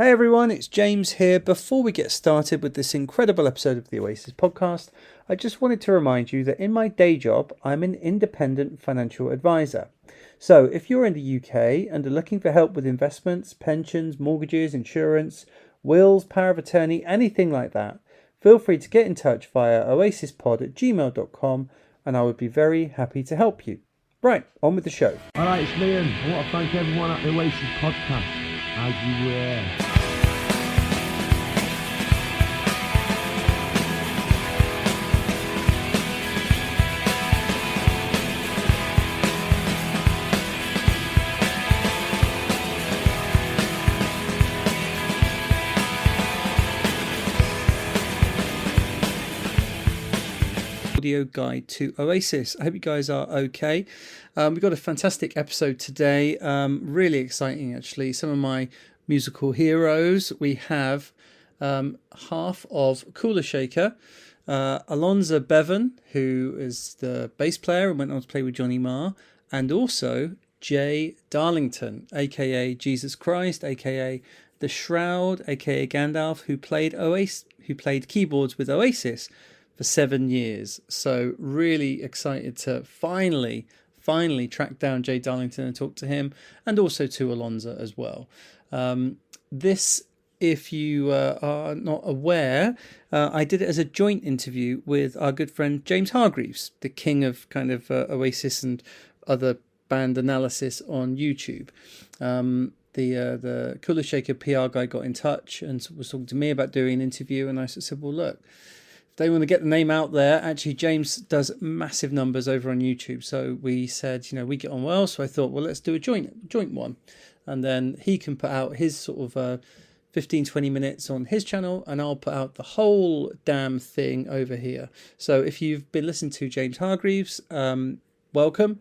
Hey everyone, it's James here. Before we get started with this incredible episode of the Oasis Podcast, I just wanted to remind you that in my day job, I'm an independent financial advisor. So if you're in the UK and are looking for help with investments, pensions, mortgages, insurance, wills, power of attorney, anything like that, feel free to get in touch via oasispod@gmail.com and I would be very happy to help you. Right, on with the show. Alright, it's Liam. I want to thank everyone at the Oasis Podcast. As you were. Audio guide to Oasis. I hope you guys are okay. We've got a fantastic episode today. Really exciting, actually. Some of my musical heroes. We have half of Kula Shaker, Alonzo Bevan, who is the bass player and went on to play with Johnny Marr, and also Darlington, aka Jesus Christ, aka the Shroud, aka Gandalf, who played keyboards with Oasis for 7 years. So really excited to finally track down Darlington and talk to him, and also to Alonza as well. This, if you are not aware, I did it as a joint interview with our good friend James Hargreaves, the king of kind of Oasis and other band analysis on YouTube. The Kula Shaker PR guy got in touch and was talking to me about doing an interview, and I said, well, look, they want to get the name out there. Actually, James does massive numbers over on YouTube. So we said, we get on well. So I thought, well, let's do a joint one. And then he can put out his sort of 15, 20 minutes on his channel, and I'll put out the whole damn thing over here. So if you've been listening to James Hargreaves, welcome.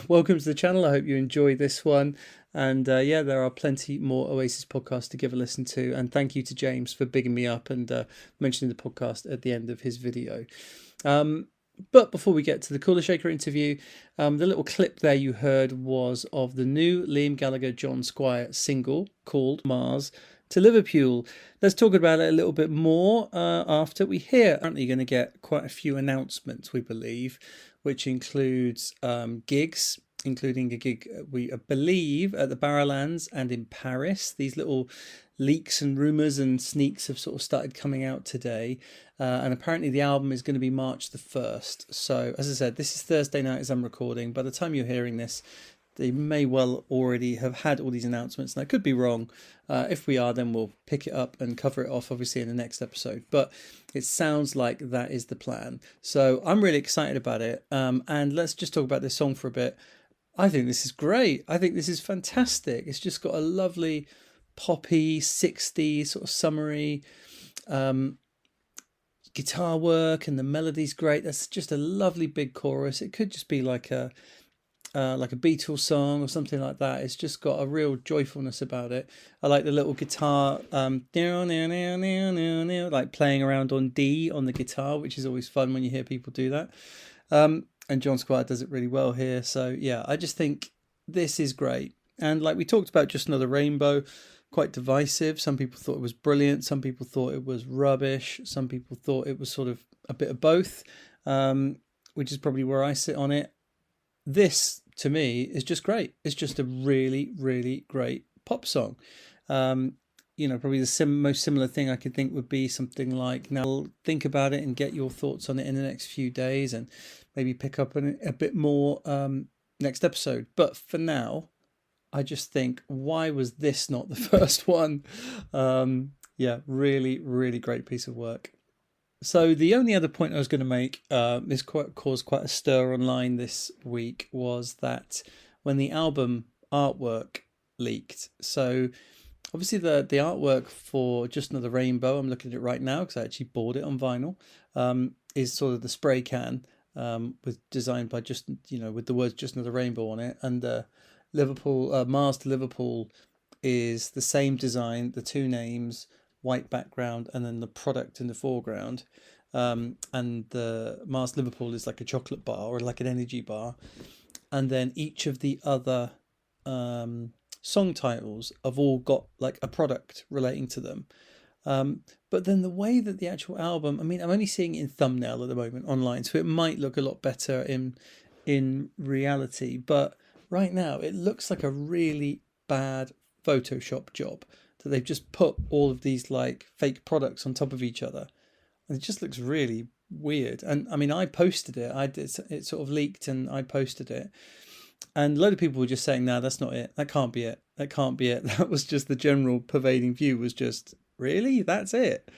Welcome to the channel. I hope you enjoy this one. And there are plenty more Oasis podcasts to give a listen to. And thank you to James for bigging me up and mentioning the podcast at the end of his video. But before we get to the Kula Shaker interview, the little clip there you heard was of the new Liam Gallagher John Squire single called Mars to Liverpool. Let's talk about it a little bit more after we hear. Apparently you're going to get quite a few announcements, we believe, which includes gigs, including a gig, we believe, at the Barrowlands and in Paris. These little leaks and rumours and sneaks have sort of started coming out today. And apparently the album is going to be March the 1st. So, as I said, this is Thursday night as I'm recording. By the time you're hearing this, they may well already have had all these announcements. And I could be wrong. If we are, then we'll pick it up and cover it off, obviously, in the next episode. But it sounds like that is the plan. So I'm really excited about it. And let's just talk about this song for a bit. I think this is great. I think this is fantastic. It's just got a lovely poppy 60s sort of summery guitar work, and the melody's great. That's just a lovely big chorus. It could just be like a Beatles song or something like that. It's just got a real joyfulness about it. I like the little guitar like playing around on D on the guitar, which is always fun when you hear people do that. And John Squire does it really well here. So, yeah, I just think this is great. And like we talked about Just Another Rainbow, quite divisive. Some people thought it was brilliant. Some people thought it was rubbish. Some people thought it was sort of a bit of both, which is probably where I sit on it. This, to me, is just great. It's just a really, really great pop song. Probably the most similar thing I could think would be something like, now think about it and get your thoughts on it in the next few days and maybe pick up a bit more next episode. But for now, I just think, why was this not the first one? Really, really great piece of work. So the only other point I was going to make, this caused quite a stir online this week, was that when the album artwork leaked, so obviously the artwork for Just Another Rainbow, I'm looking at it right now because I actually bought it on vinyl, is sort of the spray can designed by with the words Just Another Rainbow on it, and Liverpool, Mars to Liverpool is the same design, the two names, white background, and then the product in the foreground. And the Mars Liverpool is like a chocolate bar or like an energy bar. And then each of the other song titles have all got like a product relating to them. But then the way that the actual album, I mean, I'm only seeing it in thumbnail at the moment online, so it might look a lot better in reality. But right now, it looks like a really bad Photoshop job that they've just put all of these like fake products on top of each other. And it just looks really weird. And I mean, I posted it. It sort of leaked, and I posted it. And a load of people were just saying, "No, that's not it. That can't be it. That can't be it." That was just the general pervading view, was just, really? That's it?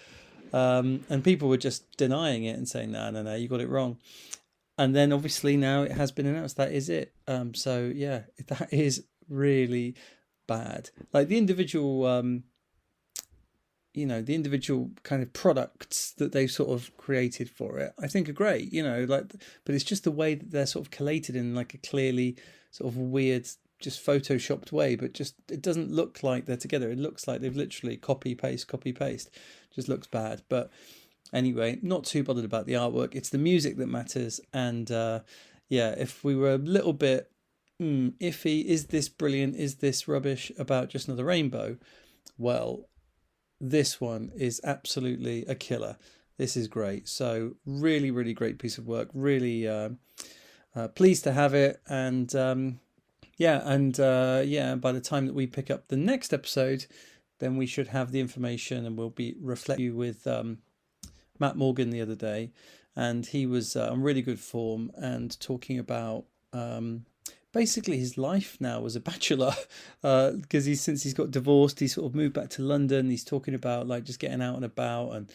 And people were just denying it and saying, no, you got it wrong. And then obviously now it has been announced that is it. So yeah, that is really bad. Like the individual, the individual kind of products that they've sort of created for it, I think are great, but it's just the way that they're sort of collated in like a clearly sort of weird, just photoshopped way, but just it doesn't look like they're together. It looks like they've literally copy paste. Just looks bad. But anyway, not too bothered about the artwork. It's the music that matters. And if we were a little bit iffy, is this brilliant, is this rubbish about Just Another Rainbow, well, this one is absolutely a killer. This is great. So really, really great piece of work. Really pleased to have it. And by the time that we pick up the next episode, then we should have the information, and we'll be reflecting with Matt Morgan the other day, and he was on really good form and talking about basically his life now as a bachelor, because since he's got divorced, he sort of moved back to London. He's talking about like just getting out and about, and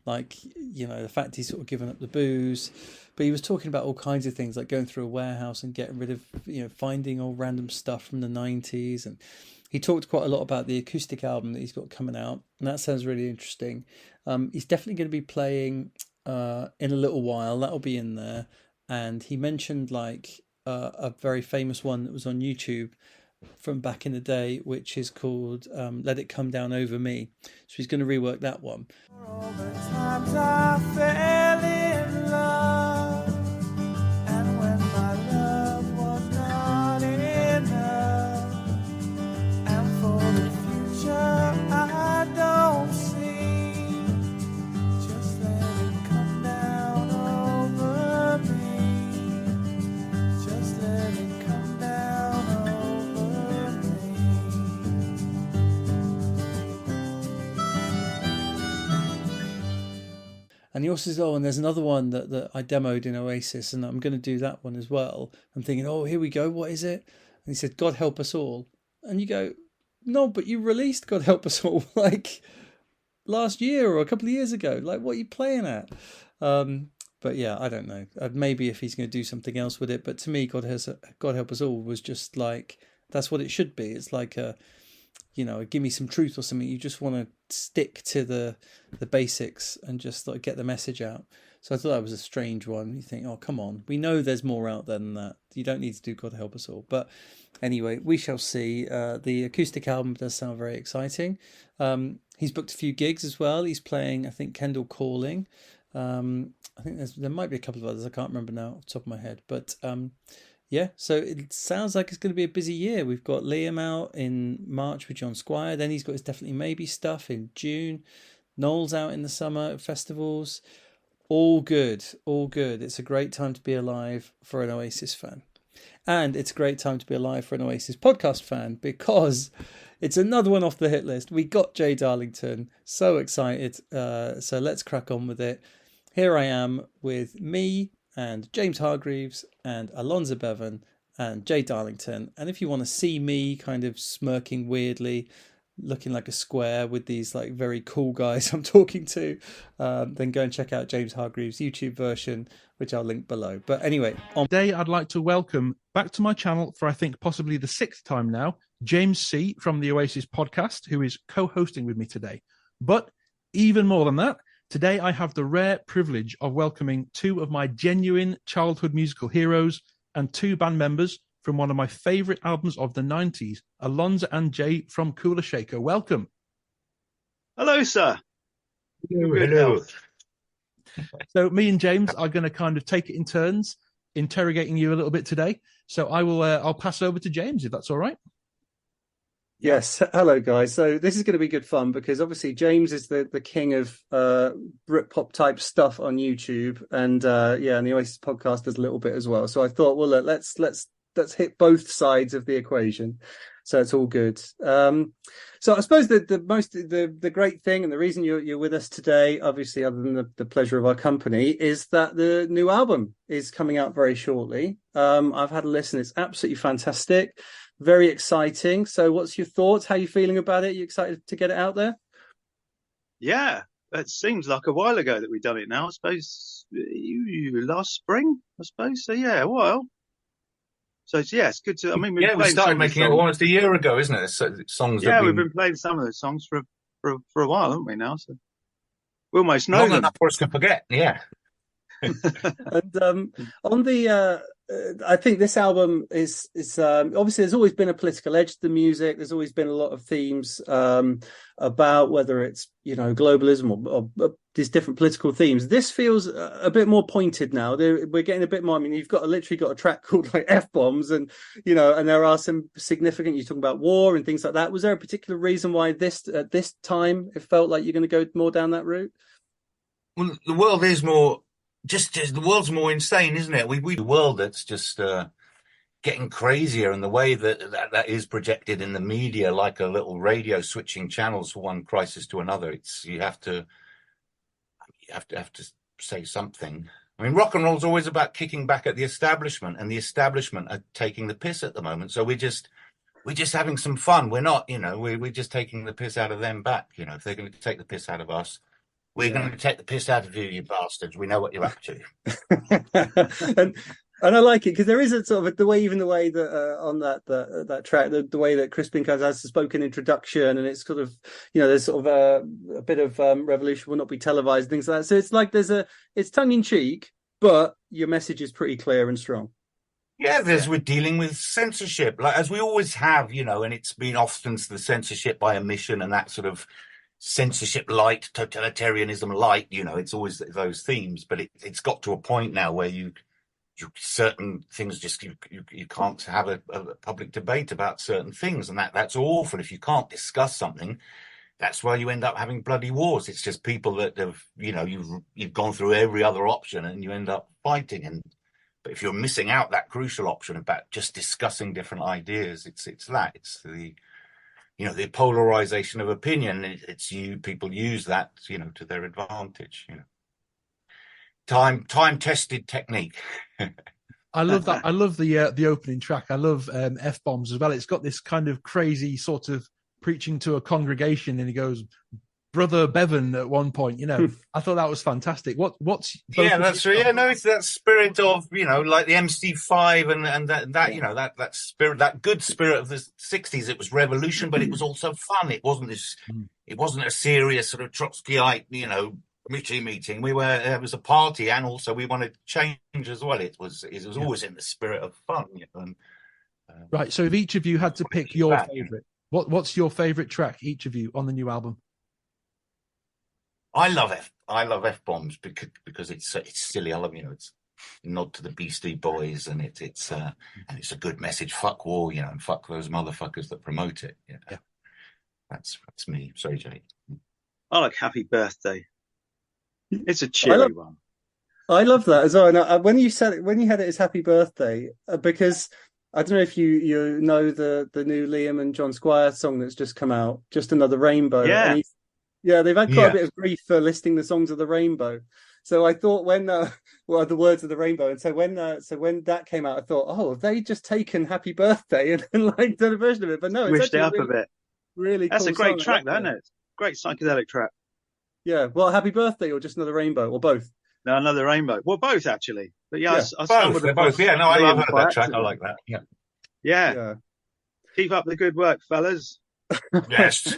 like, the fact he's sort of given up the booze. But he was talking about all kinds of things, like going through a warehouse and getting rid of, finding all random stuff from the 90s. And he talked quite a lot about the acoustic album that he's got coming out. And that sounds really interesting. He's definitely going to be playing in a little while. That'll be in there. And he mentioned like a very famous one that was on YouTube from back in the day, which is called Let It Come Down Over Me. So he's going to rework that one. All the times I fell in love, and when my love was not enough, and for the future I don't see, just let it come down over me, just let it come down over me. And he also says, and there's another one that I demoed in Oasis, and I'm going to do that one as well. I'm thinking, here we go, what is it? And he said, God Help Us All. And you go, no, but you released God Help Us All like last year or a couple of years ago. Like, what are you playing at? But yeah, I don't know. Maybe if he's going to do something else with it. But to me, God Help Us All was just like, that's what it should be. It's like a give me some truth or something. You just want to stick to the basics and just like get the message out. So I thought that was a strange one. You think, come on, we know there's more out there than that. You don't need to do God Help Us All. But anyway, we shall see. The acoustic album does sound very exciting. He's booked a few gigs as well. He's playing, I think, Kendall Calling. I think there might be a couple of others. I can't remember now off the top of my head. But so it sounds like it's going to be a busy year. We've got Liam out in March with John Squire. Then he's got his Definitely Maybe stuff in June. Noel's out in the summer at festivals. All good, all good. It's a great time to be alive for an Oasis fan. And it's a great time to be alive for an Oasis podcast fan, because it's another one off the hit list. We got Jay Darlington. So excited. So let's crack on with it. Here I am with me and James Hargreaves and Alonza Bevan and Jay Darlington. And if you want to see me kind of smirking weirdly, looking like a square with these like very cool guys I'm talking to, then go and check out James Hargreaves' YouTube version, which I'll link below. But anyway, today I'd like to welcome back to my channel for I think possibly the 6th time now, James C. from the Oasis Podcast, who is co-hosting with me today. But even more than that, today I have the rare privilege of welcoming two of my genuine childhood musical heroes and two band members from one of my favourite albums of the 90s, Alonzo and Jay from Kula Shaker. Welcome. Hello, sir. Hello. So me and James are going to kind of take it in turns, interrogating you a little bit today. So I'll pass over to James, if that's all right. Yes, hello guys. So this is going to be good fun because obviously James is the king of Britpop type stuff on YouTube, and and the Oasis podcast does a little bit as well. So I thought, well, look, let's hit both sides of the equation, so it's all good. So I suppose the great thing and the reason you're with us today, obviously, other than the pleasure of our company, is that the new album is coming out very shortly. I've had a listen; it's absolutely fantastic. Very exciting. So what's your thoughts? How are you feeling about it? Are you excited to get it out there? Yeah, it seems like a while ago that we've done it now. I suppose last spring, I suppose. So yeah, well. So yeah, it's good to. I mean, we started making it almost a year ago, isn't it? So songs. Yeah, we've been playing some of those songs for a while, haven't we? Now, so we almost know them. Enough for us to forget. Yeah. And on the I think this album is obviously there's always been a political edge to the music. There's always been a lot of themes about whether it's globalism or these different political themes. This feels a bit more pointed now. We're getting a bit more. I mean, you've literally got a track called like F-bombs, and and there are some significant. You're talking about war and things like that. Was there a particular reason why at this time it felt like you're going to go more down that route? Well, the world is more. Just the world's more insane, isn't it? We the world that's just getting crazier, and the way that is projected in the media, like a little radio switching channels from one crisis to another. You have to say something. I mean, rock and roll's always about kicking back at the establishment, and the establishment are taking the piss at the moment. So we're just having some fun. We're not, we're just taking the piss out of them back. If they're going to take the piss out of us, we're going to take the piss out of you, you bastards. We know what you're up to. and I like it because there is a sort of the way that on that track, the way that Crispin has a spoken introduction, and it's sort of there's sort of a bit of revolution will not be televised, things like that. So it's like it's tongue in cheek, but your message is pretty clear and strong. Yeah, we're dealing with censorship, like as we always have, and it's been often the censorship by omission and that sort of censorship light, totalitarianism light, it's always those themes, but it's got to a point now where you certain things just you can't have a public debate about certain things, and that's awful. If you can't discuss something, that's why you end up having bloody wars. It's just people that have you've gone through every other option and you end up fighting. But if you're missing out that crucial option about just discussing different ideas, it's the the polarization of opinion. People use that, to their advantage, time-tested technique. I love that. I love the opening track. I love F-bombs as well. It's got this kind of crazy sort of preaching to a congregation, and he goes, Brother Bevan at one point, I thought that was fantastic. What's that's true. Yeah, no, it's that spirit of like the MC5 and that spirit, that good spirit of the 60s. It was revolution, but it was also fun. It wasn't it wasn't a serious sort of Trotskyite meeting. It was a party, and also we wanted change as well. It was always in the spirit of fun. Right. So if each of you had to pick your favorite, what's your favorite track, each of you, on the new album? I love F-bombs because it's silly. I love it's a nod to the Beastie Boys, and it's a good message. Fuck war, and fuck those motherfuckers that promote it. Yeah. That's me. Sorry, Jay. I like Happy Birthday. It's a cheery one. I love that as well. And when you had it as Happy Birthday, because I don't know if you know the new Liam and John Squire song that's just come out, Just Another Rainbow. Yeah. Yeah, they've had quite a bit of grief for listing the songs of the Rainbow. So I thought when the words of the Rainbow, and so when that came out, I thought, oh, have they just taken Happy Birthday and like done a version of it? But no, it's switched it up a bit. Really, that's cool a great song, track, isn't it? Great psychedelic track. Yeah, well, Happy Birthday or Just Another Rainbow or both? No, Another Rainbow. Well, both actually. But yeah, both. They're both. Yeah, no, I've heard that track. I like that. Yeah. Keep up the good work, fellas. Yes.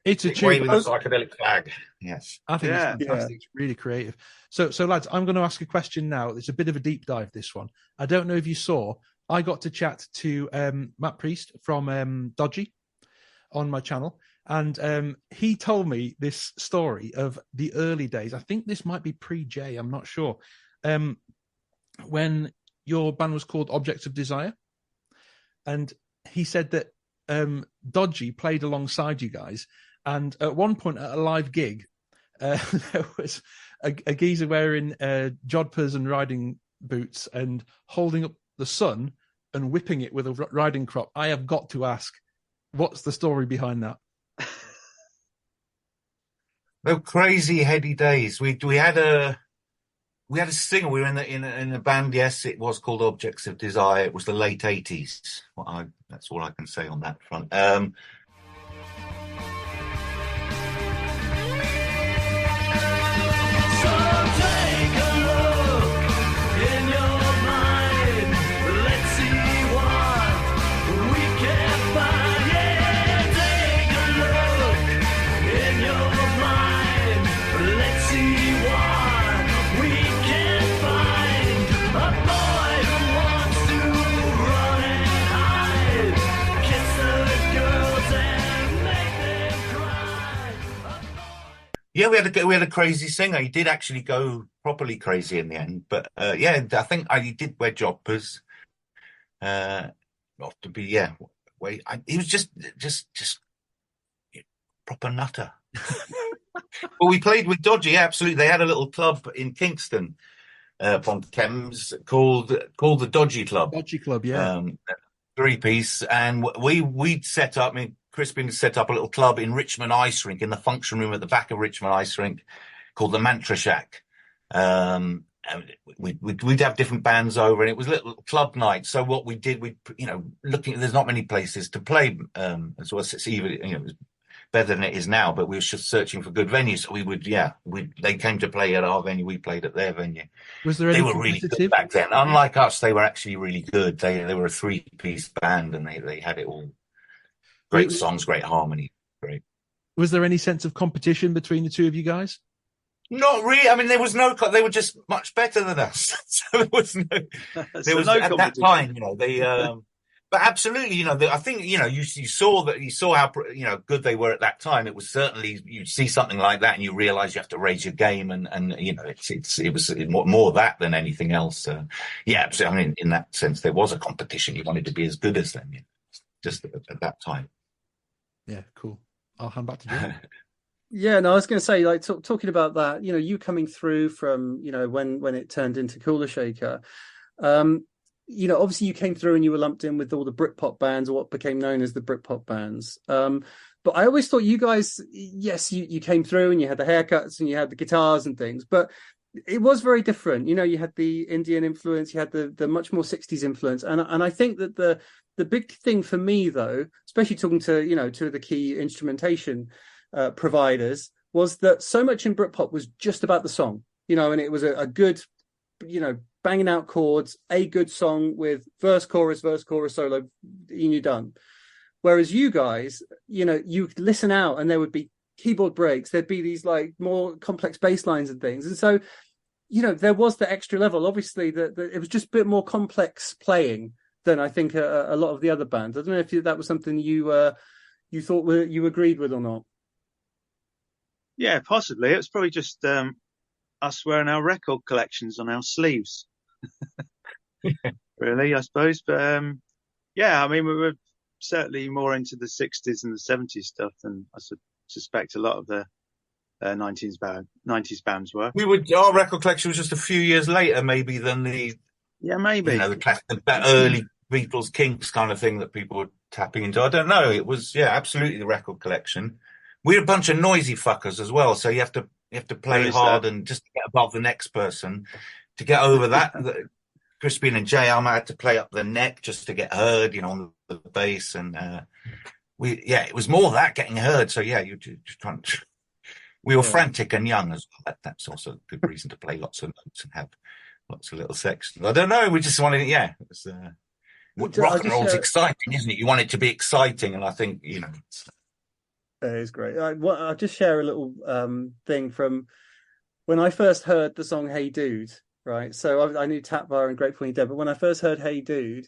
It's a tune. Waving the psychedelic flag. Yes. I think it's fantastic. It's really creative. So lads, I'm going to ask a question now. It's a bit of a deep dive, this one. I don't know if you saw, I got to chat to Matt Priest from Dodgy on my channel. And he told me this story of the early days. I think this might be pre-J, I'm not sure. When your band was called Objects of Desire. And he said that Dodgy played alongside you guys, and at one point at a live gig, there was a geezer wearing jodhpurs and riding boots and holding up the sun and whipping it with a riding crop. I have got to ask, what's the story behind that? They're crazy heady days. We had a singer. We were in a band. Yes, it was called Objects of Desire. It was the late 80s. That's all I can say on that front. Yeah, we had a crazy singer. He did actually go properly crazy in the end, but yeah, I think he did wear jodhpurs. Not to be, yeah. He was just proper nutter. But we played with Dodgy. Yeah, absolutely. They had a little club in Kingston upon Thames called the Dodgy Club. Dodgy Club, yeah. 3-piece, and we'd set up. I mean, Crispin set up a little club in Richmond Ice Rink, in the function room at the back of Richmond Ice Rink, called the Mantra Shack. And we'd have different bands over, and it was a little club night. So what we did, there's not many places to play, as well as it's even, it was better than it is now, but we were just searching for good venues. So they came to play at our venue, we played at their venue. Was there any They were really good back then. Unlike us, they were actually really good. They were a 3-piece band, and they had it all. Great songs, great harmony. Great. Was there any sense of competition between the two of you guys? Not really. I mean, there was no. They were just much better than us. So there was no. There was no at that time. They. But absolutely, I think you saw how good they were at that time. It was certainly, you see something like that and you realize you have to raise your game, and it was more that than anything else. Yeah, absolutely. I mean, in that sense, there was a competition. You wanted to be as good as them, just at that time. Yeah, cool. I'll hand back to Jim. Yeah, no, I was going to say, like, talking about that, you coming through from, when it turned into Kula Shaker, obviously you came through and you were lumped in with all the Britpop bands, or what became known as the Britpop bands. But I always thought you guys, yes, you came through and you had the haircuts and you had the guitars and things, but it was very different. You had the Indian influence, you had the much more 60s influence. And I think that the big thing for me, though, especially talking to, two of the key instrumentation providers, was that so much in Britpop was just about the song, and it was a good, banging out chords, a good song with verse, chorus, solo, you're done. Whereas you guys, you listen out and there would be keyboard breaks, there'd be these like more complex bass lines and things. And so, there was the extra level. Obviously, it was just a bit more complex playing than I think a lot of the other bands. I don't know if that was something you thought you agreed with or not. Yeah, possibly. It was probably just us wearing our record collections on our sleeves. Really, I suppose. But yeah, I mean, we were certainly more into the 60s and the 70s stuff than I suspect a lot of the 90s bands were. Our record collection was just a few years later, maybe, than the the early Beatles, Kinks kind of thing that people were tapping into. I don't know. It was absolutely the record collection. We're a bunch of noisy fuckers as well, so you have to play hard and just get above the next person to get over that. Crispin and Jay, I had to play up the neck just to get heard, on the bass, and it was more that getting heard. So yeah, you just trying to. We were frantic and young as well. That's also a good reason to play lots of notes and have lots of little sections. I don't know. We just wanted it. Yeah, it was. Rock and roll's exciting, isn't it? You want it to be exciting, and I think That is great. I'll just share a little thing from when I first heard the song "Hey Dude." Right, so I knew Tap Bar and Grateful Dead, but when I first heard "Hey Dude,"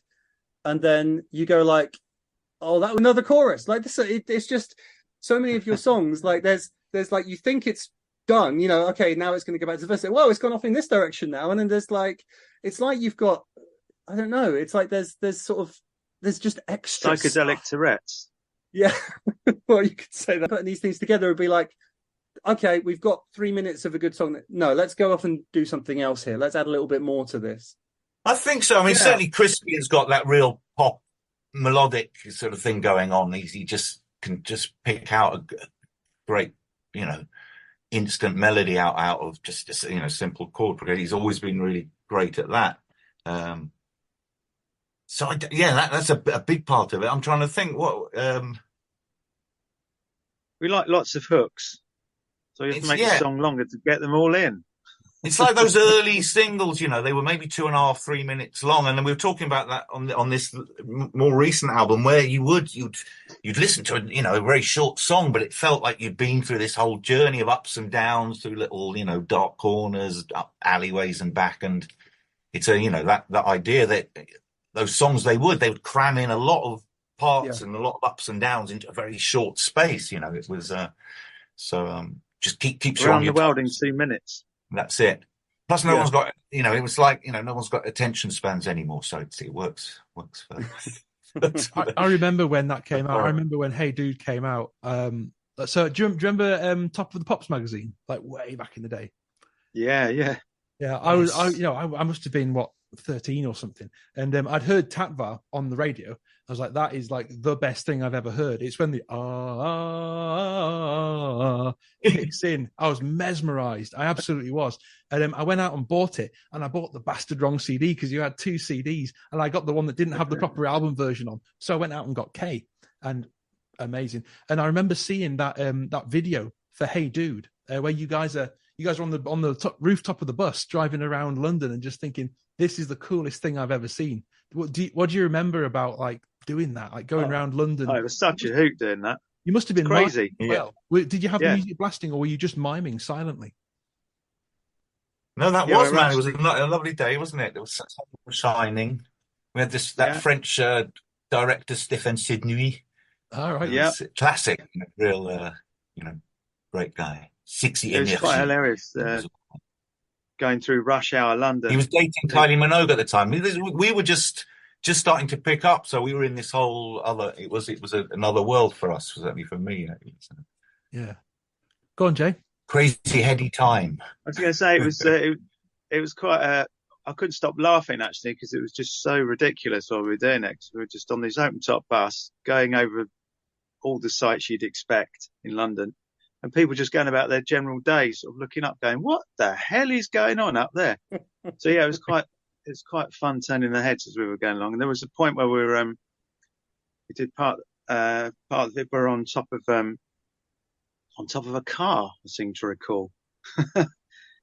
and then you go like, "Oh, that was another chorus!" Like this, it's just so many of your songs. Like there's like, you think it's done, okay, now it's going to go back to the verse. Well, it's gone off in this direction now, and then there's like, it's like you've got, I don't know, it's like there's sort of there's just extra Psychedelic stuff. Tourette's. Yeah, well, you could say that. Putting these things together would be like, okay, we've got 3 minutes of a good song. No, let's go off and do something else here. Let's add a little bit more to this. I think so. I mean, certainly Crispian's got that real pop melodic sort of thing going on. He just can just pick out a great, instant melody out of just simple chord progression. He's always been really great at that. That's a big part of it. I'm trying to think what. We like lots of hooks, so you have to make a song longer to get them all in. It's like those early singles, they were maybe 2.5, 3 minutes long, and then we were talking about that on this more recent album, where you'd listen to a very short song, but it felt like you'd been through this whole journey of ups and downs through little dark corners, up alleyways and back, and it's that idea that those songs they would cram in a lot of parts and a lot of ups and downs into a very short space. It was just keep around the world in 2 minutes. That's it. Plus, no one's got, it was like, no one's got attention spans anymore. So it works for. I remember when that came out. I remember when Hey Dude came out. So do you remember Top of the Pops magazine, like way back in the day? Yeah. I must have been 13 or something, and I'd heard Tatva on the radio. I was like, that is like the best thing I've ever heard. It's when the kicks in. I was mesmerized. I absolutely was. And I went out and bought it, and I bought the bastard wrong CD because you had 2 CDs, and I got the one that didn't have the proper album version on. So I went out and got K, and amazing. And I remember seeing that video for Hey Dude, where you guys are on the rooftop of the bus driving around London and just thinking, this is the coolest thing I've ever seen. What do you remember about like doing that, like going around London? Oh, it was such a hoot doing that. You must have been crazy. Well, did you have the music blasting, or were you just miming silently? No, that was, man. It was a lovely day, wasn't it? There was sun shining. We had that French director, Stéphane Sidney. All right. Yeah. Classic, real, great guy. It was quite hilarious. Going through rush hour London. He was dating Kylie Minogue at the time. We were just starting to pick up, so we were in this whole other. It was another world for us, certainly for me. Yeah. Go on, Jay. Crazy heady time. I was going to say it was quite. I couldn't stop laughing actually because it was just so ridiculous while we were doing it. 'Cause we were just on this open top bus going over all the sites you'd expect in London. And people just going about their general day, sort of looking up, going, "What the hell is going on up there?" So yeah, it was quite fun turning the heads as we were going along. And there was a point where we did part of it. We're on top of a car, I seem to recall.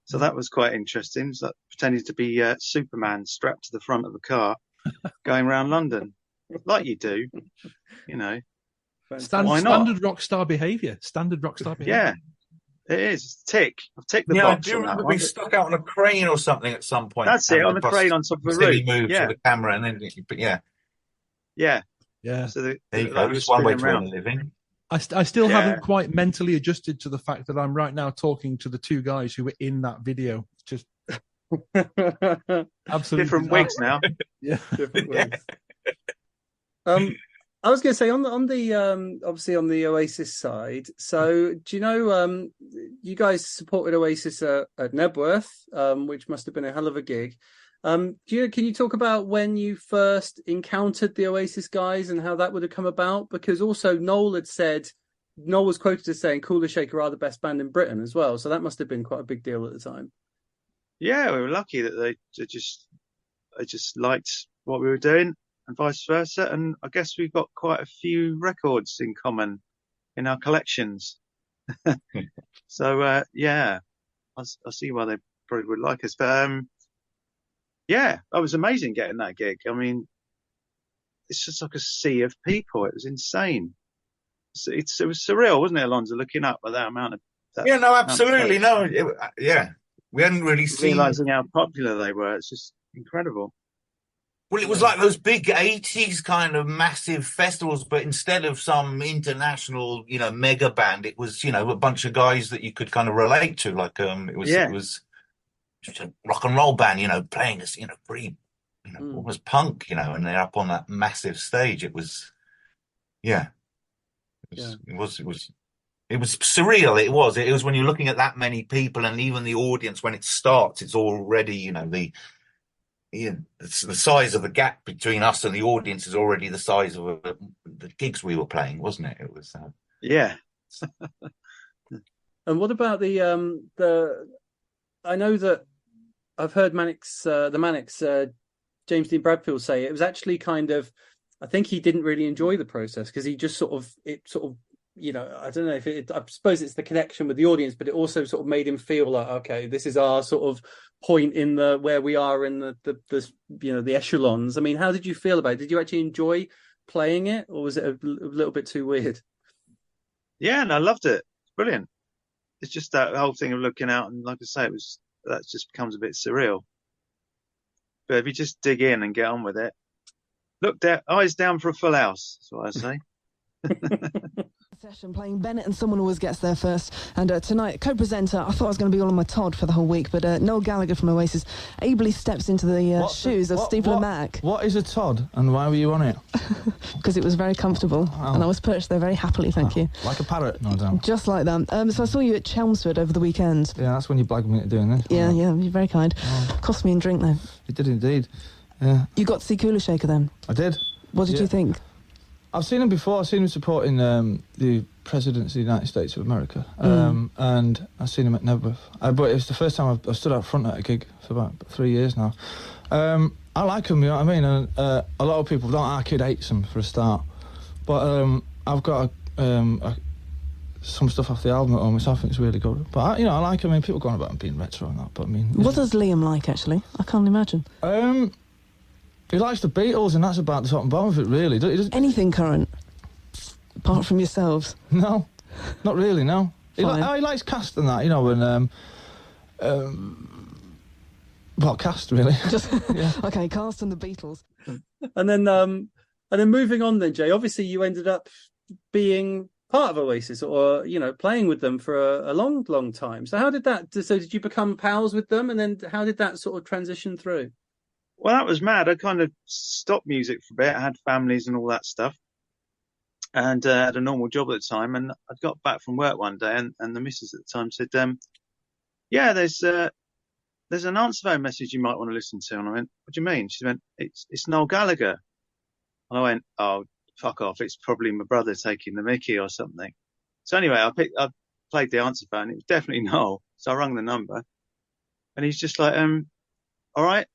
So that was quite interesting. So pretending to be Superman strapped to the front of a car, going around London, like you do, Standard rock star behaviour. Yeah, it is. Tick. I've ticked the box. Do you remember being stuck out on a crane or something at some point? That's it, on a crane on top of a roof. Moved to the camera and then, yeah. So there you go. It's one way to earn a living. I still haven't quite mentally adjusted to the fact that I'm right now talking to the 2 guys who were in that video. It's just absolutely different wigs now. Yeah, different wigs. I was going to say on the obviously on the Oasis side. So do you know you guys supported Oasis at Knebworth, which must have been a hell of a gig. Can you talk about when you first encountered the Oasis guys and how that would have come about? Because also Noel was quoted as saying Kula Shaker are the best band in Britain as well. So that must have been quite a big deal at the time. Yeah, we were lucky that they just liked what we were doing, and vice versa. And I guess we've got quite a few records in common in our collections. So, I see why they probably would like us. But, it was amazing getting that gig. I mean, it's just like a sea of people. It was insane. It was surreal, wasn't it, Alonzo, looking up at that amount of... Yeah, no, absolutely. No, we hadn't really seen... Realising how popular they were. It's just incredible. Well, it was like those big 80s kind of massive festivals, but instead of some international, mega band, it was, a bunch of guys that you could kind of relate to. Like, it was just a rock and roll band, playing this, pretty almost punk, and they're up on that massive stage. It was, yeah, it was surreal. It was when you're looking at that many people, and even the audience, when it starts, it's already, the size of the gap between us and the audience is already the size of the gigs we were playing, wasn't it? It was, Yeah. And what about the? I know that I've heard the Manics, James Dean Bradfield say it was actually kind of. I think he didn't really enjoy the process because he just sort of, I don't know if I suppose it's the connection with the audience, but it also sort of made him feel like, okay, this is our sort of point in where we are in the echelons. I mean, how did you feel about it? Did you actually enjoy playing it, or was it a little bit too weird? Yeah, and I loved it. It's brilliant. It's just that whole thing of looking out, and like I say, that just becomes a bit surreal. But if you just dig in and get on with it, look down, eyes down for a full house. That's what I say. Session playing Bennett and Someone Always Gets There First, and tonight co-presenter. I thought I was going to be all on my Todd for the whole week, but Noel Gallagher from Oasis ably steps into the shoes of Steve Lamacq. What is a Todd, and why were you on it? Because it was very comfortable, and I was perched there very happily, thank you. Like a parrot, no doubt. Just like that. So I saw you at Chelmsford over the weekend. Yeah, that's when you blagged me into doing this. Yeah, you're very kind. Cost me a drink though. It did indeed. Yeah. You got to see Kula Shaker then? I did. What did you think? I've seen him before. I've seen him supporting the President of the United States of America, and I've seen him at Knebworth. But it was the first time I've stood out front at a gig for about 3 years now. I like him, you know what I mean? And a lot of people don't. Our kid hates him for a start, but I've got some stuff off the album at home, which I think is really good. But I like him. I mean, people go on about him being retro and that, but I mean, what does Liam like actually? I can't imagine. He likes the Beatles, and that's about the top and bottom of it, really. He doesn't... Anything current, apart from yourselves? No, not really, no. He Fine. likes Cast and that, and well, Cast, really. Just Yeah. Okay, Cast and the Beatles. And then moving on then, Jay, obviously you ended up being part of Oasis, or playing with them for a long time. So did you become pals with them, and then how did that sort of transition through? Well, that was mad. I kind of stopped music for a bit. I had families and all that stuff, and had a normal job at the time. And I got back from work one day, and the missus at the time said, "Yeah, there's an answer phone message you might want to listen to." And I went, "What do you mean?" She went, "It's Noel Gallagher." And I went, "Oh, fuck off! It's probably my brother taking the mickey or something." So anyway, I played the answer phone. It was definitely Noel. So I rang the number, and he's just like, "All right.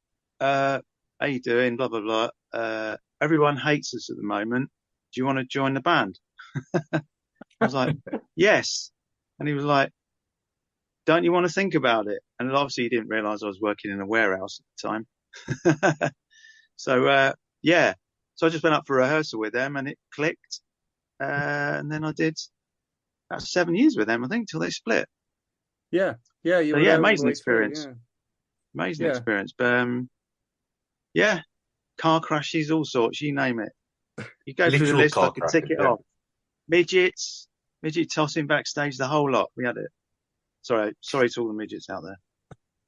How you doing? Blah, blah, blah. Everyone hates us at the moment. Do you want to join the band?" I was like, "Yes." And he was like, "Don't you want to think about it?" And obviously he didn't realise I was working in a warehouse at the time. So, yeah. So I just went up for rehearsal with them, and it clicked. And then I did about 7 years with them, I think, till they split. Yeah. Amazing experience. Yeah. Amazing experience. But, yeah, car crashes, all sorts, you name it. You go through the list, I could tick it off. Midget tossing backstage, the whole lot. We had it. Sorry to all the midgets out there.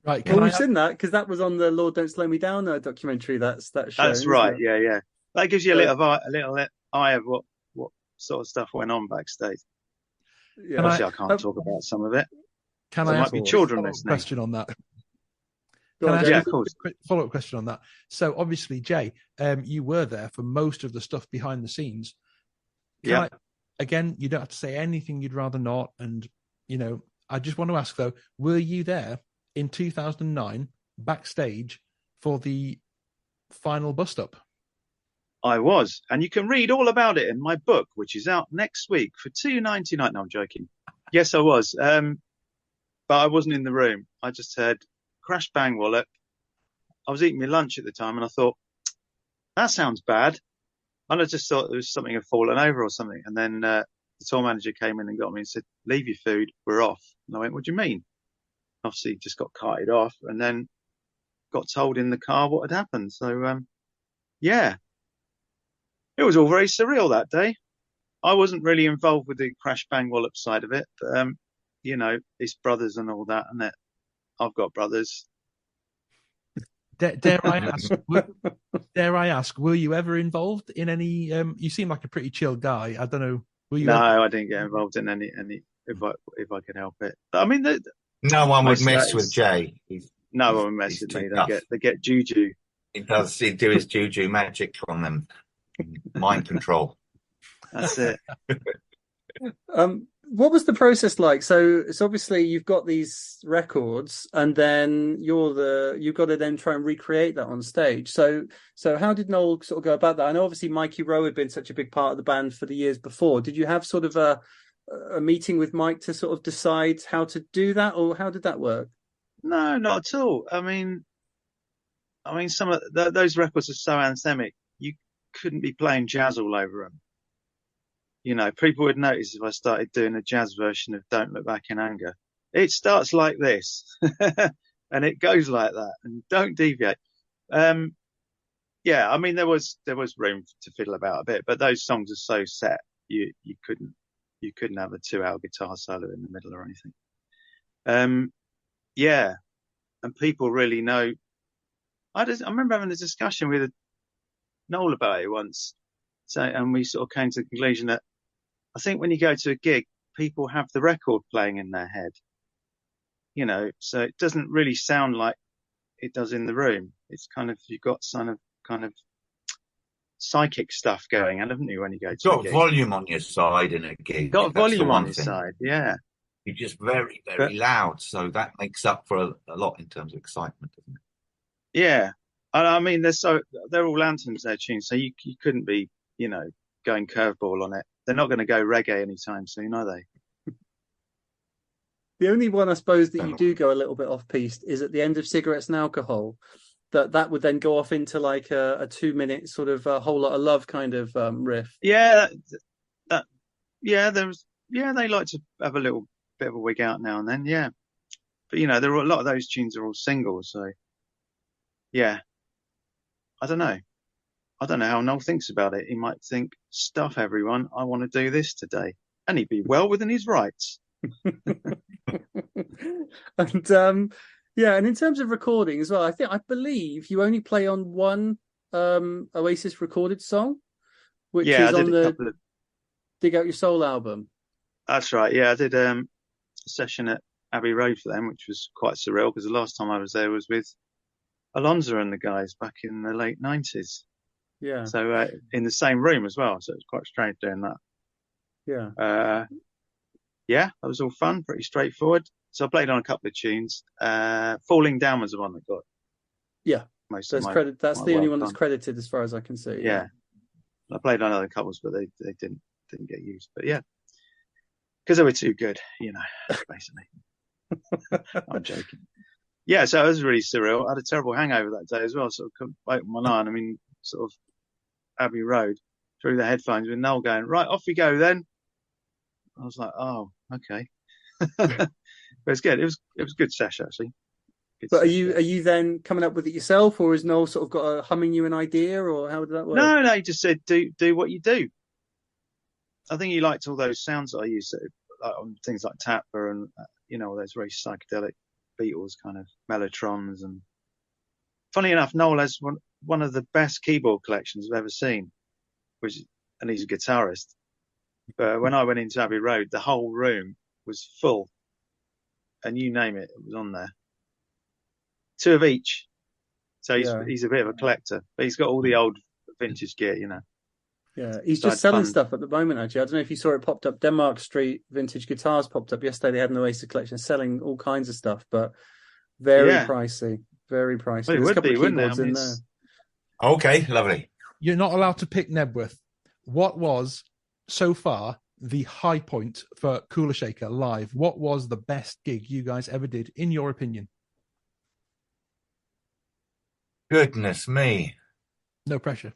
Right. We've seen that because that was on the Lord Don't Slow Me Down documentary. That show. That's right. Yeah. That gives you a little eye of what sort of stuff went on backstage. Yeah. Obviously, I can't talk about some of it. There might be children listening. Question on that. Of course. Follow-up question on that. So obviously, Jay, you were there for most of the stuff behind the scenes. Again, you don't have to say anything you'd rather not. And, I just want to ask, though, were you there in 2009 backstage for the final bust-up? I was. And you can read all about it in my book, which is out next week for $2.99. No, I'm joking. Yes, I was. But I wasn't in the room. I just heard crash bang wallop. I was eating my lunch at the time, and I thought, that sounds bad. And I just thought there was something had fallen over or something. And then the tour manager came in and got me and said, "Leave your food, we're off." And I went, "What do you mean?" Obviously just got carted off, and then got told in the car what had happened. So yeah, it was all very surreal that day. I wasn't really involved with the crash bang wallop side of it, but it's brothers and all that, and it. I've got brothers. Dare I ask, were you ever involved in any? You seem like a pretty chill guy. I don't know. Were you? No, I didn't get involved in any if I could help it. I mean, No one would most of mess that with is- Jay. no one mess he's with too me. tough. They get juju. He does do his juju magic on them, mind control. That's it. What was the process like? So it's obviously you've got these records, and then you've got to then try and recreate that on stage. So how did Noel sort of go about that? I know obviously Mikey Rowe had been such a big part of the band for the years before. Did you have sort of a meeting with Mike to sort of decide how to do that, or how did that work? No, not at all. I mean, some of those records are so anthemic. You couldn't be playing jazz all over them. You know, people would notice if I started doing a jazz version of "Don't Look Back in Anger." It starts like this, and it goes like that, and don't deviate. Yeah, I mean, there was room to fiddle about a bit, but those songs are so set, you couldn't have a 2-hour guitar solo in the middle or anything. Yeah, and people really know. I remember having a discussion with Noel about it once, and we sort of came to the conclusion that I think when you go to a gig, people have the record playing in their head, you know, so it doesn't really sound like it does in the room. It's kind of, you've got kind of psychic stuff going on, haven't you, when you go to a gig? Got volume on your side in a gig. Got That's volume the on one your thing. side, yeah. You're just very, very loud, so that makes up for a lot in terms of excitement, doesn't it? Yeah. I mean, they're all anthems, their tunes, so you couldn't be, you know, going curveball on it. They're not going to go reggae anytime soon, are they? The only one, I suppose, that you do go a little bit off-piste is at the end of Cigarettes and Alcohol. That would then go off into like a 2-minute sort of a Whole Lot of Love kind of riff. Yeah, they like to have a little bit of a wig out now and then, yeah. But you know, there are a lot of those tunes are all singles, so yeah. I don't know how Noel thinks about it. He might think, stuff everyone, I want to do this today. And he'd be well within his rights. And yeah, and in terms of recording as well, I believe you only play on one Oasis recorded song, which is on the Dig Out Your Soul album. That's right, yeah. I did a session at Abbey Road for them, which was quite surreal because the last time I was there was with Alonza and the guys back in the late 90s. Yeah. So in the same room as well. So it was quite strange doing that. Yeah. Yeah, that was all fun, pretty straightforward. So I played on a couple of tunes. Falling Down was the one that got. Yeah. Most that's of my, credit. That's my the only well one that's done. credited as far as I can see. Yeah. I played on other couples, but they didn't get used. But yeah, because they were too good, you know, basically. I'm joking. Yeah, so it was really surreal. I had a terrible hangover that day as well, so I couldn't open one eye. I mean, sort of Abbey Road through the headphones with Noel going, right, off we go then. I was like, oh, okay. But it's good. It was a good sesh, actually. But are you then coming up with it yourself, or is Noel sort of got a humming you an idea, or how did that work? No, he just said, do what you do. I think he liked all those sounds that I used, like on things like Tapper and, you know, all those very psychedelic Beatles kind of mellotrons. And funny enough, Noel has one of the best keyboard collections I've ever seen, and he's a guitarist. But when I went into Abbey Road, the whole room was full, and you name it, it was on there. 2 of each. So he's a bit of a collector, but he's got all the old vintage gear, you know. Yeah, he's just selling stuff at the moment, actually. I don't know if you saw it popped up. Denmark Street Vintage Guitars popped up yesterday. They had an Oasis collection selling all kinds of stuff, but very pricey. Very pricey. Well, it would be, wouldn't it? I mean, in there. Okay, lovely. You're not allowed to pick Knebworth. What was, so far, the high point for Kula Shaker live? What was the best gig you guys ever did, in your opinion? Goodness me. No pressure.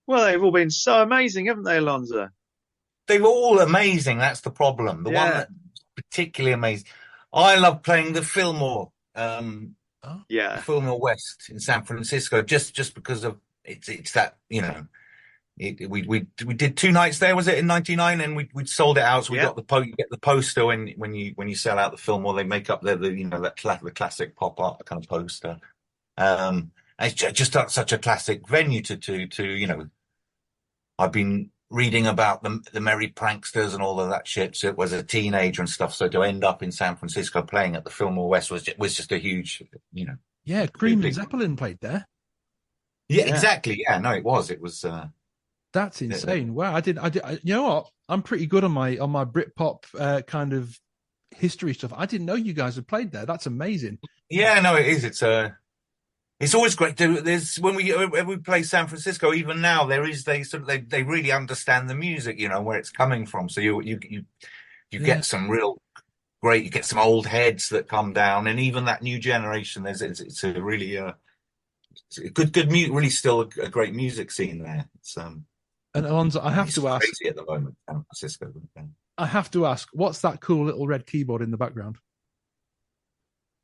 Well, they've all been so amazing, haven't they, Alonza? They were all amazing. That's the problem. The one that particularly amazing. I love playing the Fillmore. Fillmore West in San Francisco, just because of it's that, you know. We did 2 nights there, was it, in '99, and we'd sold it out. So we got you get the poster when you sell out the Fillmore, they make up the classic pop art kind of poster. It's just such a classic venue to I've been reading about the merry pranksters and all of that shit. So it was a teenager and stuff. So to end up in San Francisco playing at the Fillmore West was just a huge, Yeah, Cream and Zeppelin played there. Yeah, exactly. Yeah, no, it was. That's insane. Wow, I did. You know what? I'm pretty good on my Britpop kind of history stuff. I didn't know you guys had played there. That's amazing. Yeah, no, it is. It's always great to. There's when we play San Francisco. Even now, they really understand the music. Where it's coming from. So you get some real great. You get some old heads that come down, and even that new generation. It's a really it's a good really still a great music scene there. It's And Alonzo, I have to ask. Crazy at the moment, San Francisco. I have to ask, what's that cool little red keyboard in the background?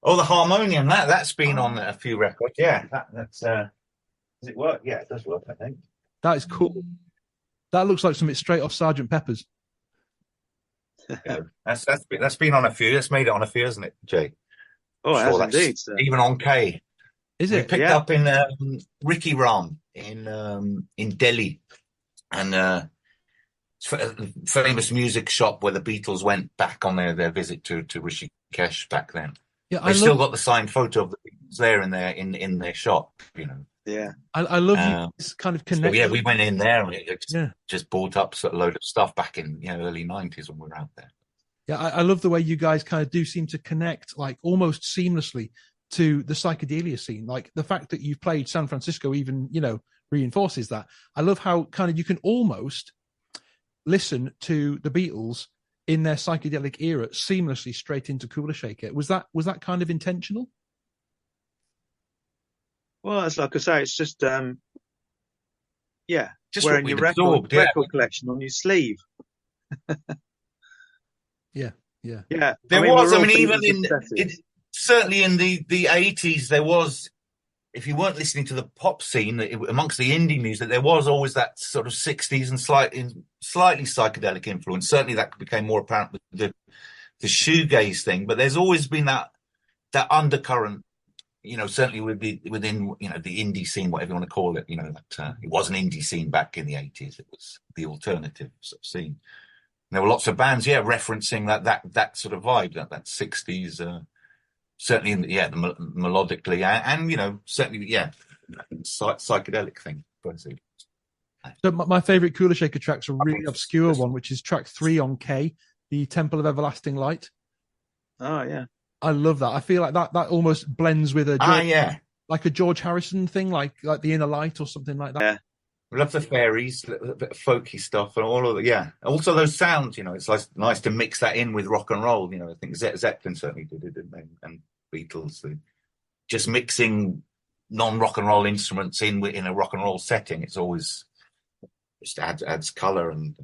Oh, the harmonium. That's been on a few records. Yeah, that's. Does it work? Yeah, it does work. I think that is cool. That looks like something straight off Sergeant Pepper's. Yeah, that's been on a few. That's made it on a few, hasn't it, Jay? Oh, it has indeed. Sir. Even on K. Is it? We picked up in Ricky Ram in Delhi, and famous music shop where the Beatles went back on their visit to Rishikesh back then. Yeah, they still got the signed photo of the Beatles there in their shop. Yeah, I love this kind of connection. So yeah, we went in there and just bought up a load of stuff back in early 90s when we were out there. Yeah, I love the way you guys kind of do seem to connect like almost seamlessly to the psychedelia scene. Like the fact that you've played San Francisco even reinforces that. I love how kind of you can almost listen to the Beatles in their psychedelic era seamlessly straight into Kula Shaker. Was that kind of intentional? Well, it's like I say, it's just just wearing your record collection on your sleeve. Yeah. There was, even certainly in the 80s, there was, if you weren't listening to the pop scene amongst the indie music, there was always that sort of 60s and slightly psychedelic influence. Certainly that became more apparent with the shoegaze thing, but there's always been that undercurrent, certainly within the indie scene, whatever you want to call it, that it was an indie scene back in the 80s. It was the alternative sort of scene. And there were lots of bands, referencing that sort of vibe, that 60s, certainly in melodically and certainly psychedelic thing. So my favorite Kula Shaker track's a really obscure one, which is track 3 on K, the Temple of Everlasting Light. Oh yeah, I love that. I feel like that almost blends with like a George Harrison thing, like the Inner Light or something like that. Yeah. We love the fairies, a bit of folky stuff, and all of it. Yeah, also those sounds. It's nice to mix that in with rock and roll. I think Zeppelin certainly did it, didn't they? And Beatles, just mixing non-rock and roll instruments in a rock and roll setting. It's always just adds color and.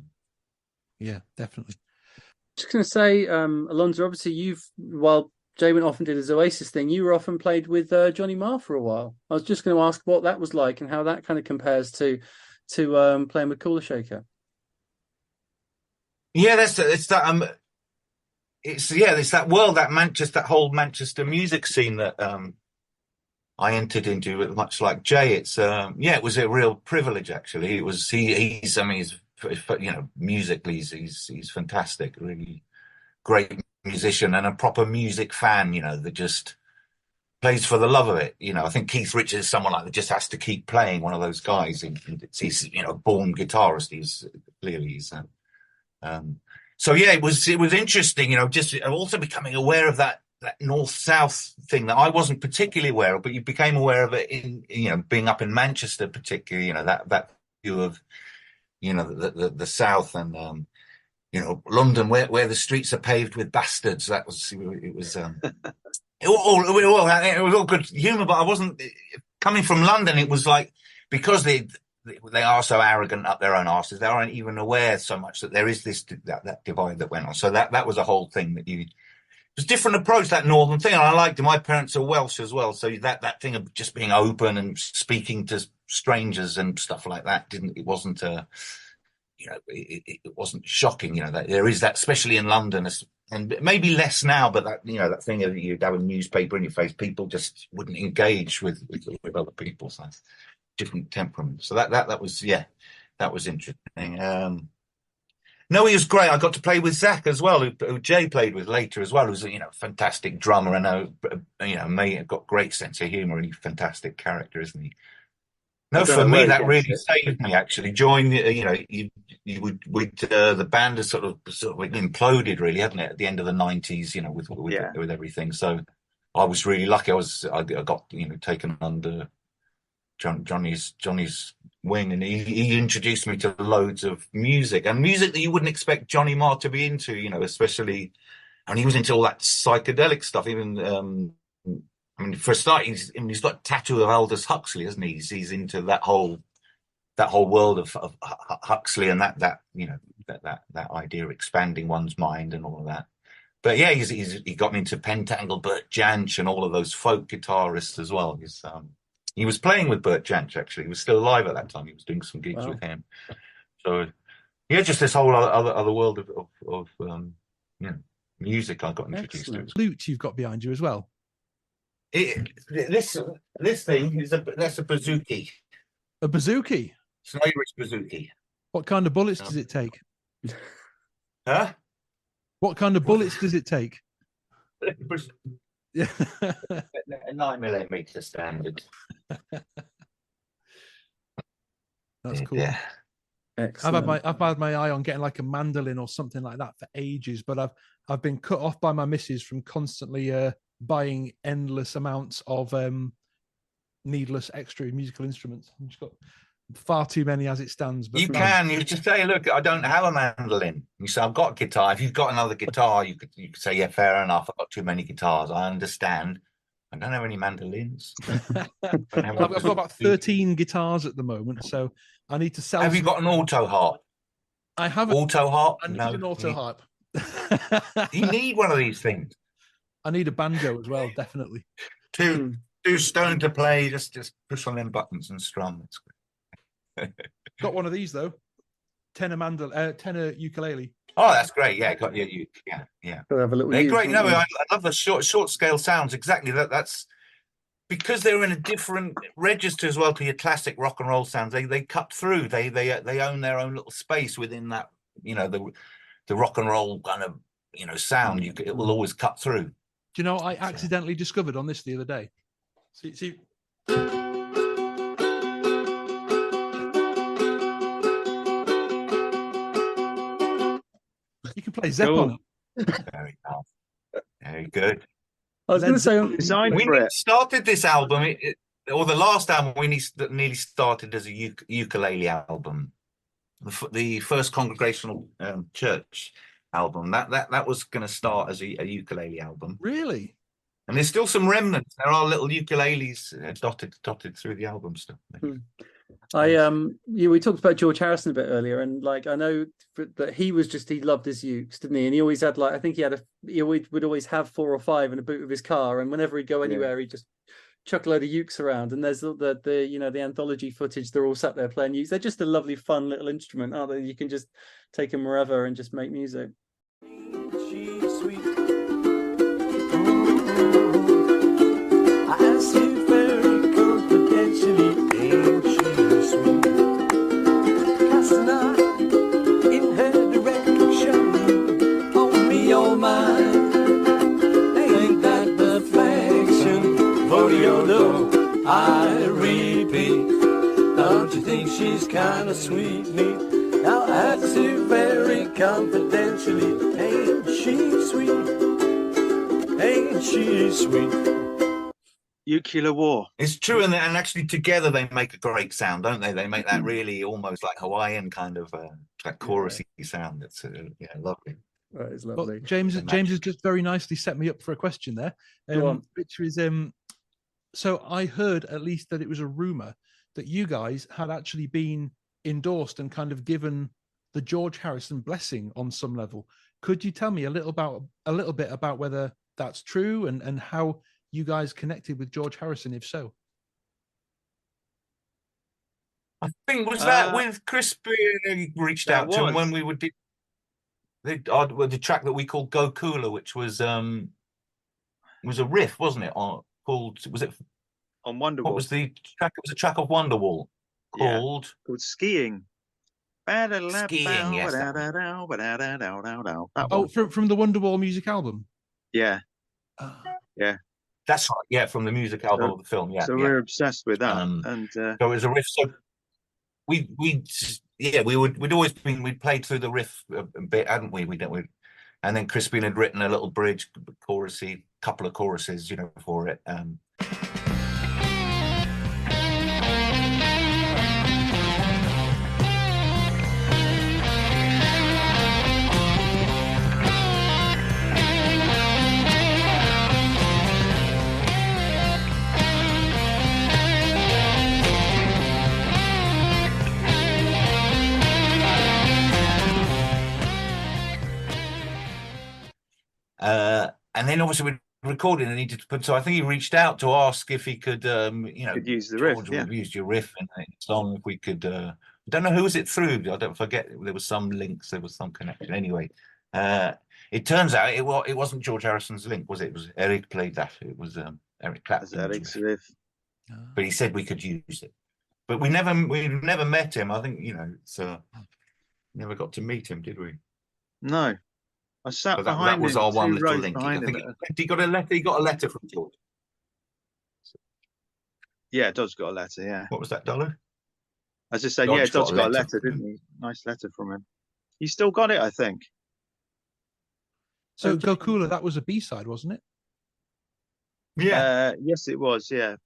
Yeah, definitely. Just going to say, Alonzo, obviously while Jay went off and did his Oasis thing, you were often played with Johnny Marr for a while. I was just going to ask what that was like and how that kind of compares to playing with Kula Shaker. Yeah, it's that world, that whole Manchester music scene that I entered into, much like Jay. It's it was a real privilege actually. It was he's musically he's fantastic, really great musician and a proper music fan, that just plays for the love of it. I think Keith Richards is someone like that, just has to keep playing, one of those guys. He's born guitarist. So yeah, it was interesting, just also becoming aware of that north-south thing that I wasn't particularly aware of, but you became aware of it in, being up in Manchester particularly, that view of, the south and, London, where the streets are paved with bastards. It was all good humour, but I wasn't coming from London. It was like, because they are so arrogant up their own arses, they aren't even aware so much that there is that divide that went on. So that was a whole thing that it was a different approach, that northern thing. And I liked it. My parents are Welsh as well. So that thing of just being open and speaking to strangers and stuff like that it wasn't shocking, that there is that, especially in London, and maybe less now, but that, you know, that thing of you'd have a newspaper in your face, people just wouldn't engage with other people. So different temperament. So that was, yeah, that was interesting. No, he was great. I got to play with Zach as well, who Jay played with later as well, who's a, you know, fantastic drummer and you know, got great sense of humor and he's a fantastic character, isn't he? No, for me, that really saved me, actually. Join, you know, the band has sort of imploded, really, hadn't it, at the end of the 90s, you know, with everything. So I was really lucky. I got, you know, taken under Johnny's wing, and he introduced me to loads of music that you wouldn't expect Johnny Marr to be into, you know, especially, and he was into all that psychedelic stuff. Even I mean, for a start, he's got a tattoo of Aldous Huxley, isn't he? He's into that whole world of Huxley and that you know, that idea of expanding one's mind and all of that. But yeah, he got me into Pentangle, Bert Jansch, and all of those folk guitarists as well. He was playing with Bert Jansch, actually. He was still alive at that time. He was doing some gigs with him. So yeah, just this whole other world of you know, music I got introduced to. Flute you've got behind you as well. This thing is that's a bouzouki. A bouzouki? It's an Irish bouzouki. What kind of bullets does it take? Huh? What kind of bullets does it take? Yeah. A 9mm standard. That's cool. Yeah. Excellent. I've had my eye on getting like a mandolin or something like that for ages, but I've been cut off by my missus from constantly buying endless amounts of needless extra musical instruments. I've just got far too many as it stands. But you just say, look, I don't have a mandolin. You say, I've got a guitar. If you've got another guitar, you could say, yeah, fair enough. I've got too many guitars. I understand. I don't have any mandolins. I've got about 13 guitars at the moment, so I need to sell. Have you got an auto harp? I have auto harp. I need an auto harp. You need one of these things. I need a banjo as well, definitely. Too stoned to play. Just push on them buttons and strum. It's good. Got one of these though. Tenor ukulele. Oh, that's great. Yeah, got yeah. Have a little they're great. No, I love the short scale sounds. Exactly. That's because they're in a different register as well to your classic rock and roll sounds. They cut through. They own their own little space within that. You know, the rock and roll kind of, you know, sound. It will always cut through. Do you know I accidentally discovered on this the other day? See. You can play Zepp on it. Very nice. Very good. I was going to say, we started this album, or the last album we nearly started as a ukulele album. The first Congregational Church album. That was going to start as a ukulele album. Really? And there's still some remnants. There are little ukuleles dotted through the album stuff. We talked about George Harrison a bit earlier, and like I know that he loved his ukes, didn't he? And he always had he would always have 4 or 5 in the boot of his car, and whenever he'd go anywhere, he'd just chuck a load of ukes around. And there's the anthology footage. They're all sat there playing ukes. They're just a lovely, fun little instrument, aren't they? You can just take them wherever and just make music. She's sweet. I asked you very confidentially, ain't she sweet? Casting eye in her direction, on me all mine. Ain't that perfection for your love? I repeat, don't you think she's kind of sweet? Now I asked you very confidentially, ain't she sweet? Ain't she sweet? Nuclear War. It's true, and actually together they make a great sound, don't they? They make that really almost like Hawaiian kind of that chorusy sound. It's lovely. That is lovely. Well, James has just very nicely set me up for a question there, which is so I heard at least that it was a rumor that you guys had actually been endorsed and kind of given the George Harrison blessing on some level. Could you tell me a little bit about whether that's true and how you guys connected with George Harrison, if so? I think was that with Chris reached out to him when we were the track that we called Go Kula, which was a riff, wasn't it? Called on Wonderwall. What was the track? It was a track of Wonderwall called Skiing. Skiing, yes. From the Wonderwall music album. Yeah. Yeah. That's right. Yeah, from the music album of the film. Yeah. So we're obsessed with that, and so it was a riff. So we'd always been, we'd played through the riff a bit, hadn't we? And then Crispin had written a little bridge, chorusy, couple of choruses, for it. And then obviously we recorded and needed to put. So I think he reached out to ask if he could, could use the riff. We've used your riff in the song. If we could, I don't know who was it through. I don't forget. There was some links. There was some connection. Anyway, it turns out it wasn't George Harrison's link, was it? It was Eric played that. It was Eric Clapton's Eric's riff. But he said we could use it. But we never met him. I think never got to meet him, did we? No. I sat behind that was him, our one 2 little rows link. behind I think him. he got a letter. He got a letter from George. Yeah, Dodge got a letter. Yeah. What was that, Dollar? I was just saying, Dodge got a letter, didn't he? Nice letter from him. He still got it, I think. So Go Kula, that was a B-side, wasn't it? Yeah. Yes, it was. Yeah.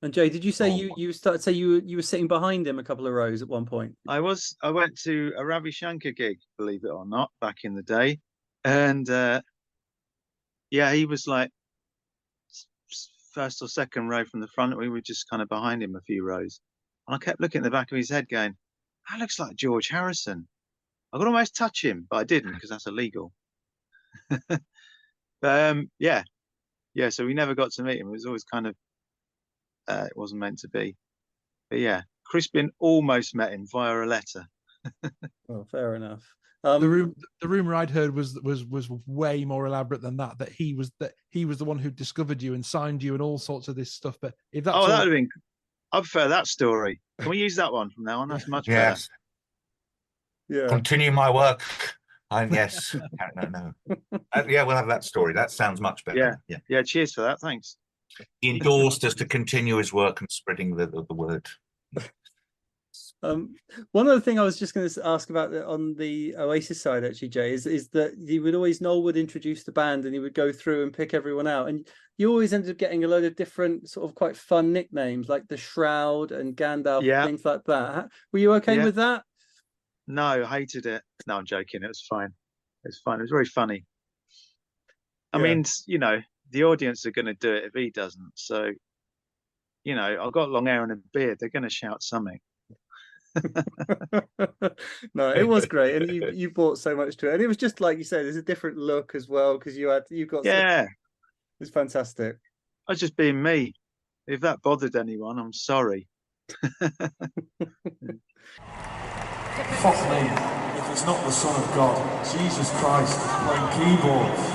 And Jay, did you say you started to say you were sitting behind him a couple of rows at one point? I went to a Ravi Shankar gig, believe it or not, back in the day, and he was like first or second row from the front. We were just kind of behind him a few rows, and I kept looking at the back of his head, going, "That looks like George Harrison." I could almost touch him, but I didn't because that's illegal. But so we never got to meet him. It was always kind of. It wasn't meant to be, but yeah, Crispin almost met him via a letter. Well, fair enough. The rumor I'd heard was way more elaborate than that. That he was the one who discovered you and signed you and all sorts of this stuff. But if that's that would have been, I prefer that story. Can we use that one from now on? That's much better. Yeah. Continue my work. Yes. No. We'll have that story. That sounds much better. Yeah. Cheers for that. Thanks. He endorsed us to continue his work and spreading the word. One other thing I was just going to ask about on the Oasis side, actually, Jay, is that Noel would introduce the band and he would go through and pick everyone out, and you always ended up getting a load of different sort of quite fun nicknames like the Shroud and Gandalf, things like that. Were you okay with that? No, I hated it. No, I'm joking. It was fine. It was fun. It was very funny. I mean, the audience are going to do it if he doesn't. So, I've got long hair and a beard. They're going to shout something. No, it was great, and you brought so much to it, and it was just like you said, there's a different look as well because you've got it's fantastic. I was just being me. If that bothered anyone, I'm sorry. Fuck me if it's not the Son of God, Jesus Christ, playing keyboards.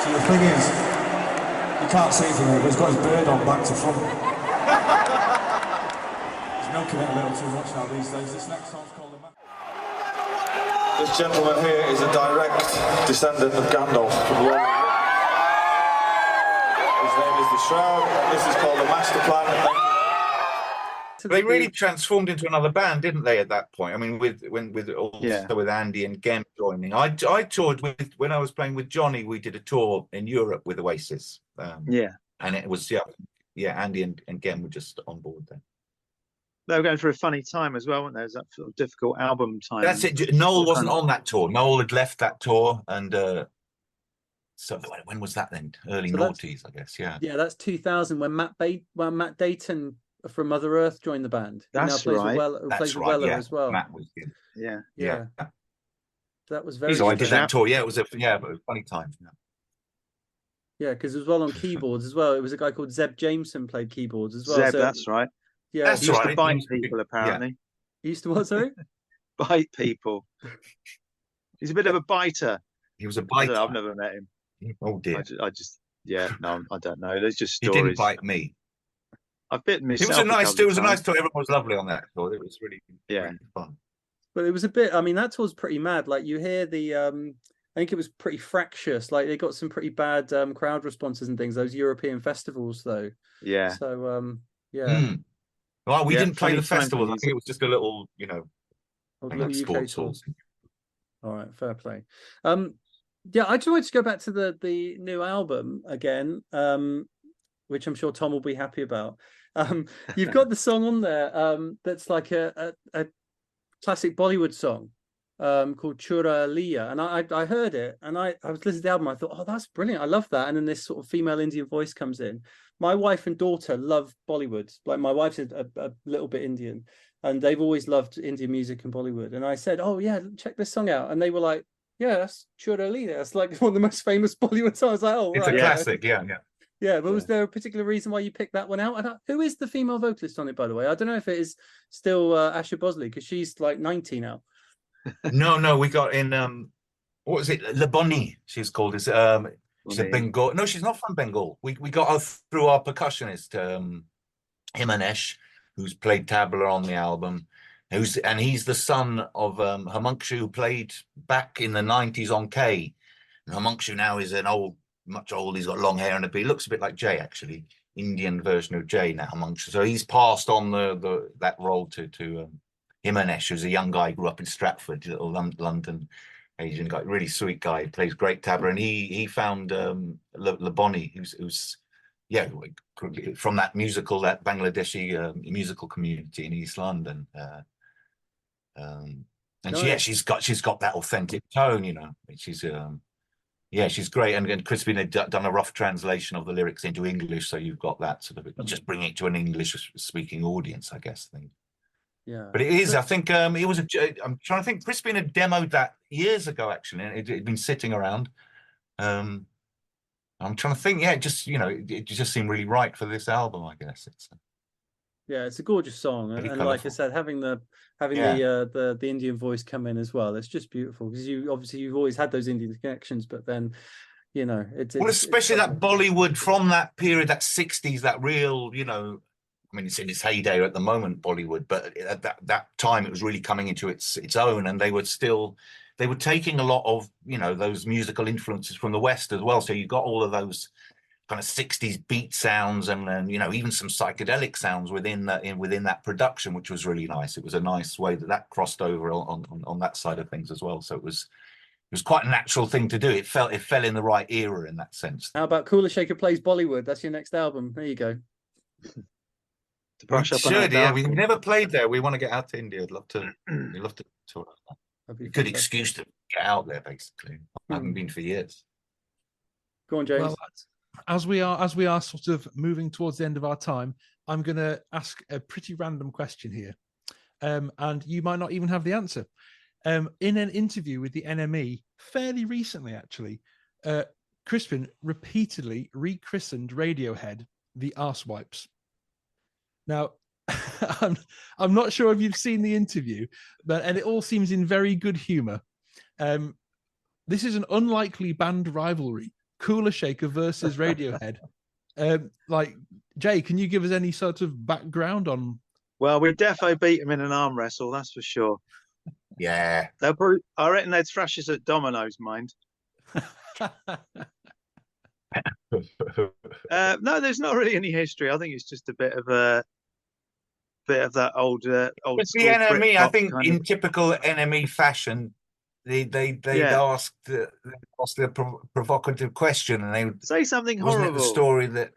The thing is, you can't see from it, but he's got his beard on back to front. He's milking it a little too much now these days. This next song's called The This gentleman here is a direct descendant of Gandalf from Lord. His name is the Shroud, and this is called The Master Plan. They really transformed into another band, didn't they? At that point, I mean, with Andy and Gem joining, I toured with when I was playing with Johnny. We did a tour in Europe with Oasis. And it was Andy and Gen were just on board then. They were going through a funny time as well, weren't there? It was that sort of difficult album time. That's it. Noel wasn't on that tour. Noel had left that tour, and so when was that then? Early noughties, I guess. Yeah. Yeah, that's 2000 when Matt Dayton from Mother Earth joined the band. That's plays right. Plays with Weller as well. Matt was good. Yeah. That was very. So I did that tour. Yeah, it was a funny time. Yeah, because it was well on keyboards as well. It was a guy called Zeb Jameson played keyboards as well. Zeb, so, that's right. Yeah, he used to bite people, apparently. He used to what, sorry? Bite people. He's a bit of a biter. He was a biter. I've never met him. Oh dear. I don't know. There's just stories. He didn't bite me. I've bitten myself. It was a nice tour. Everyone was lovely on that tour. It was really fun. But it was a bit. I mean, that tour's pretty mad. Like you hear the. I think it was pretty fractious. Like they got some pretty bad crowd responses and things. Those European festivals, though. Yeah. So Well, we didn't play the festivals. I think it was just a little, UK tours. All right, fair play. I just wanted to go back to the new album again, which I'm sure Tom will be happy about. You've got the song on there that's like a classic Bollywood song called Chura Liya, and I heard it, and I was listening to the album. I thought, oh, that's brilliant. I love that. And then this sort of female Indian voice comes in. My wife and daughter love Bollywood. Like my wife's a little bit Indian, and they've always loved Indian music and Bollywood. And I said, oh yeah, check this song out, and they were like, yeah, that's Chura Liya. It's like one of the most famous Bollywood songs. I was like, oh, it's a classic. Yeah. Yeah, but was there a particular reason why you picked that one out? Who is the female vocalist on it, by the way? I don't know if it is still Asha Bosley, because she's like 90 now. No, we got in what was it? Laboni, she's called. She's a Bengal. No, she's not from Bengal. We got her through our percussionist, Himanesh, who's played tabla on the album. He's the son of Himanshu, who played back in the 90s on K. And Himanshu now is much old. He's got long hair and a beard. He looks a bit like Jay, actually. Indian version of Jay now, Himanshu. So he's passed on that role to Himanesh, who's a young guy, grew up in Stratford, little London Asian guy, really sweet guy, plays great tabla, and he found Laboni, who's from that Bangladeshi musical community in East London, she's got that authentic tone, she's great, and Crispin had done a rough translation of the lyrics into English, so you've got that sort of just bringing it to an English speaking audience, I guess. Yeah, but it is. I think it was. I'm trying to think. Crispin had demoed that years ago, actually, and it had been sitting around. I'm trying to think. Yeah, it just seemed really right for this album, I guess. It's a gorgeous song, and like I said, having the Indian voice come in as well, it's just beautiful, because you've always had those Indian connections, but then it's especially that Bollywood from that period, that 60s, that real I mean, it's in its heyday at the moment, Bollywood, but at that time it was really coming into its own, and they were taking a lot of those musical influences from the West as well. So you got all of those kind of 60s beat sounds, and even some psychedelic sounds within that production, which was really nice. It was a nice way that crossed over on that side of things as well. So it was quite a natural thing to do. It fell in the right era in that sense. How about Kula Shaker Plays Bollywood? That's your next album. There you go. To brush up on we've never played there. We want to get out to India. We'd love to tour. A good excuse to get out there, basically. I haven't been for years. Go on, James. Well, as we are sort of moving towards the end of our time, I'm going to ask a pretty random question here, and you might not even have the answer. In an interview with the NME fairly recently, actually, Crispin repeatedly rechristened Radiohead the Arsewipes. Now, I'm not sure if you've seen the interview, and it all seems in very good humour. This is an unlikely band rivalry: Kula Shaker versus Radiohead. Jay, can you give us any sort of background on? Well, we defo beat them in an arm wrestle, that's for sure. Yeah, I reckon they'd thrash us at Domino's, mind. No, there's not really any history. I think it's just a bit of that old school. It's the NME. I think in typical NME fashion, they'd ask the provocative question, and they would say something horrible. Wasn't it the story that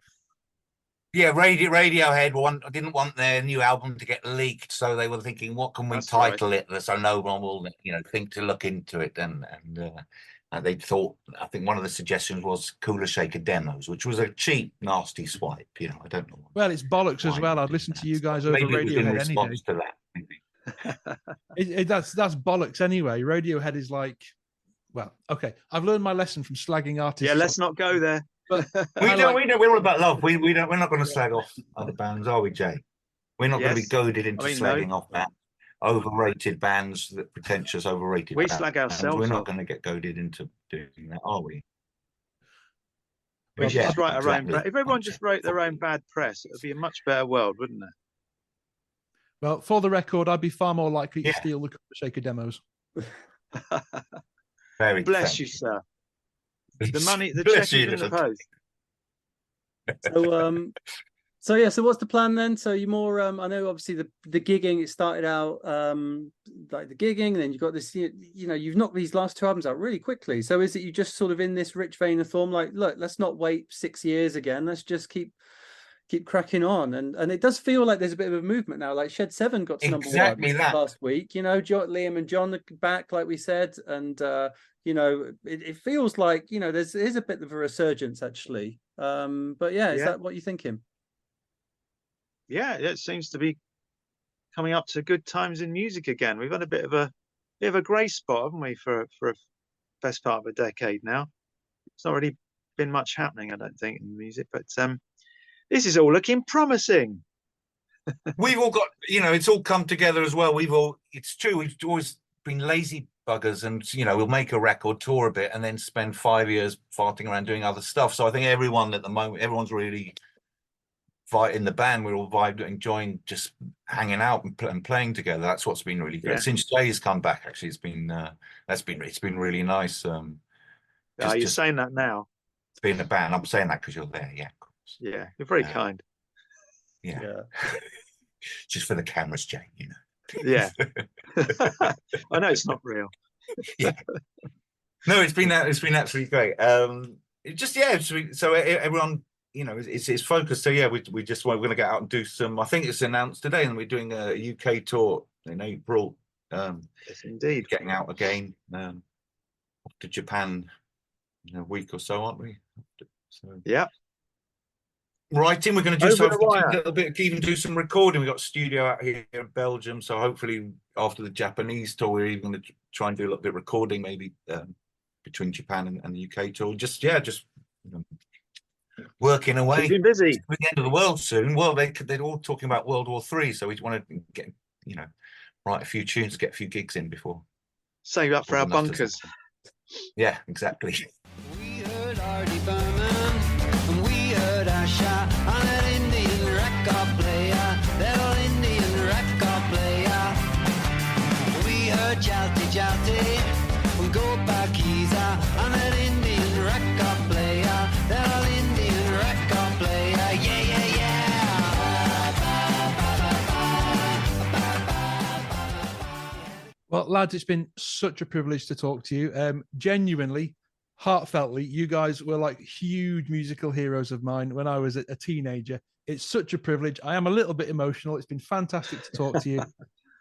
Yeah, Radiohead didn't want their new album to get leaked, so they were thinking, what can we That's title it so no one will, think to look into it. And they thought, I think one of the suggestions was Kula Shaker demos, which was a cheap, nasty swipe. I don't know. Well, it's bollocks as well. I'd listen to you guys over Maybe it was in Radiohead any day. response to that. Maybe. That's bollocks anyway. Radiohead is like, well, okay. I've learned my lesson from slagging artists. Yeah, let's not go there. But we're all about love. We're not going to slag off other bands, are we, Jay? We're not going to be goaded into slagging off bands. Overrated bands, pretentious overrated we bands. Slag ourselves. We're not going to get goaded into doing that, are we? We should just write our own. If everyone just wrote their own bad press, it would be a much better world, wouldn't it? Well, for the record, I'd be far more likely to steal the Kula Shaker demos. Very bless you, sir. The money, the Bless check you, is in the post. So what's the plan then? So you more, I know obviously the gigging, it started out like the gigging, and then you got this, you've knocked these last 2 albums out really quickly. So is it you just sort of in this rich vein of form, like, look, let's not wait 6 years again. Let's just keep cracking on. And it does feel like there's a bit of a movement now. Like Shed 7 got to number one last week. Liam and John are back, like we said. And, it feels like, there's a bit of a resurgence actually. But is that what you're thinking? Yeah, it seems to be coming up to good times in music again. We've had a bit of a grey spot, haven't we, for a best part of a decade now. It's not really been much happening, I don't think, in music, but this is all looking promising. We've all got, it's all come together as well. It's true, we've always been lazy buggers, and we'll make a record, tour a bit, and then spend 5 years farting around doing other stuff. So I think everyone at the moment, everyone's really in the band. We're all vibing, enjoying just hanging out and playing together. That's what's been really good. Since Jay's come back, actually, it's been really nice. You're saying that now. Being a band, I'm saying that because you're there. Yeah, of course. Yeah, you're very kind. Yeah. Just for the cameras, Jay. Yeah. I know it's not real. Yeah. No, it's been absolutely great. So everyone, it's focused. So we're going to get out and do some. I think it's announced today, and we're doing a UK tour in April. Yes, indeed. Getting out again off to Japan in a week or so, aren't we? So yeah. Writing, we're going to do a little bit, even do some recording. We've got a studio out here in Belgium, so hopefully after the Japanese tour, we're even going to try and do a little bit of recording, maybe between Japan and the UK tour. Just working away. Keeping busy. It's the end of the world soon. Well, they're all talking about World War III, so we want to get, write a few tunes, get a few gigs in before. Save up for our bunkers. Yeah, exactly. We heard Artie Berman, and we heard Asha, and an Indian record player, little Indian record player. We heard Jalti Jalti, from Go Back Giza, and an Indian record player, little Indian record player. Yeah, yeah, yeah. Well, lads, it's been such a privilege to talk to you. Genuinely, heartfeltly, you guys were like huge musical heroes of mine when I was a teenager. It's such a privilege. I am a little bit emotional. It's been fantastic to talk to you.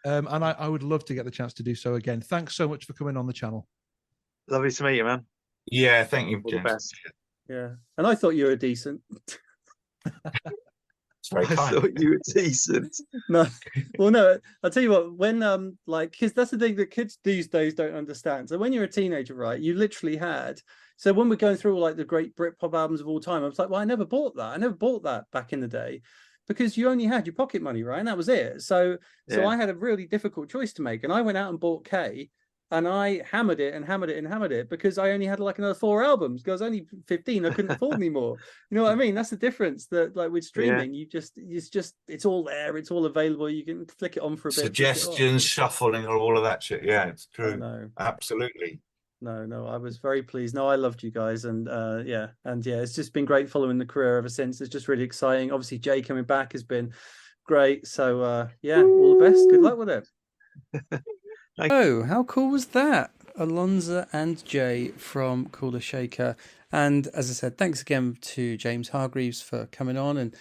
And I would love to get the chance to do so again. Thanks so much for coming on the channel. Lovely to meet you, man. Yeah, thank you, All James. the best. Yeah. And I thought you were decent. Very I kind. thought you were decent. No, well, no, I'll tell you what, when, because that's the thing that kids these days don't understand. So when you're a teenager, right, you literally had, so when we're going through all like the great Britpop albums of all time, I was like, well, I never bought that. I never bought that back in the day because you only had your pocket money, right? And that was it. So I had a really difficult choice to make. And I went out and bought K. And I hammered it and hammered it and hammered it because I only had like another 4 albums. Because I was only 15, I couldn't afford any more. You know what I mean? That's the difference. That like with streaming, it's all there, it's all available. You can flick it on for a bit. Suggestions, shuffling, or all of that shit. Yeah, it's true. No, absolutely. No, I was very pleased. No, I loved you guys, and it's just been great following the career ever since. It's just really exciting. Obviously, Jay coming back has been great. So all the best. Good luck with it. Oh, how cool was that? Alonza and Jay from Kula Shaker. And as I said, thanks again to James Hargreaves for coming on. And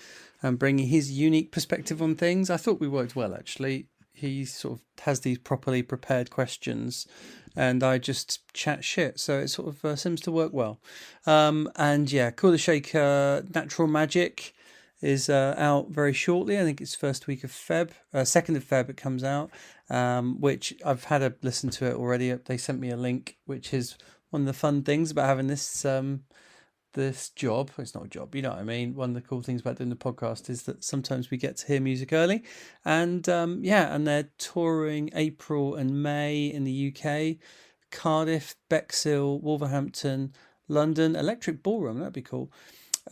and bringing his unique perspective on things. I thought we worked well, actually. He sort of has these properly prepared questions, and I just chat shit. So it sort of seems to work well. And yeah, Kula Shaker, Natural Magic is out very shortly. I think it's first week of Feb, 2nd of Feb it comes out, which I've had a listen to it already. They sent me a link, which is one of the fun things about having this this job. It's not a job, you know what I mean. One of the cool things about doing the podcast is that sometimes we get to hear music early, and and they're touring April and May in the UK, Cardiff, Bexhill, Wolverhampton, London, Electric Ballroom, that'd be cool,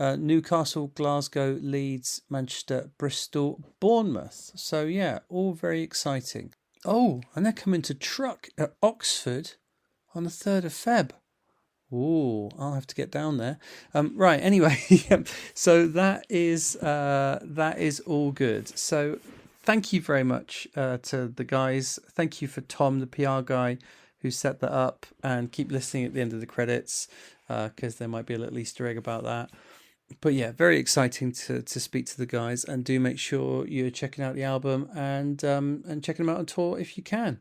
Newcastle, Glasgow, Leeds, Manchester, Bristol, Bournemouth. So yeah, all very exciting. Oh, and they're coming to Truck at Oxford on the 3rd of Feb. Oh, I'll have to get down there. Right, anyway, so that is all good. So thank you very much to the guys. Thank you for Tom, the PR guy, who set that up, and keep listening at the end of the credits because there might be a little Easter egg about that. But yeah, very exciting to speak to the guys, and do make sure you're checking out the album and checking them out on tour if you can.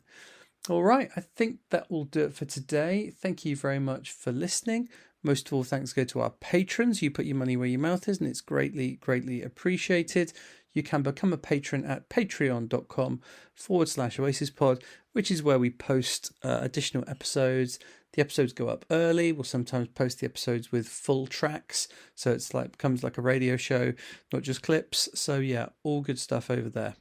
All right, I think that will do it for today. Thank you very much for listening. Most of all, thanks go to our patrons. You put your money where your mouth is, and it's greatly, greatly appreciated. You can become a patron at patreon.com/OasisPod, which is where we post additional episodes. The episodes go up early. We'll sometimes post the episodes with full tracks, so it's becomes like a radio show, not just clips. So yeah, all good stuff over there.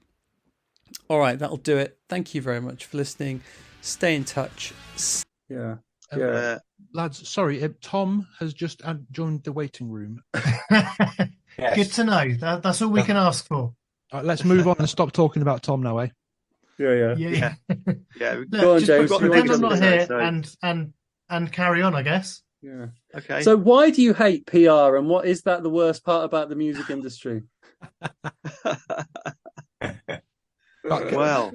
All right, that'll do it. Thank you very much for listening. Stay in touch. Yeah. Lads, sorry, Tom has just joined the waiting room. Yes. Good to know. That's all we can ask for. All right, let's move on and stop talking about Tom now, eh? Yeah. Yeah. Go on, James. Pretend I'm not here and carry on, I guess. Yeah. Okay. So why do you hate PR, and what is that the worst part about the music industry? Well,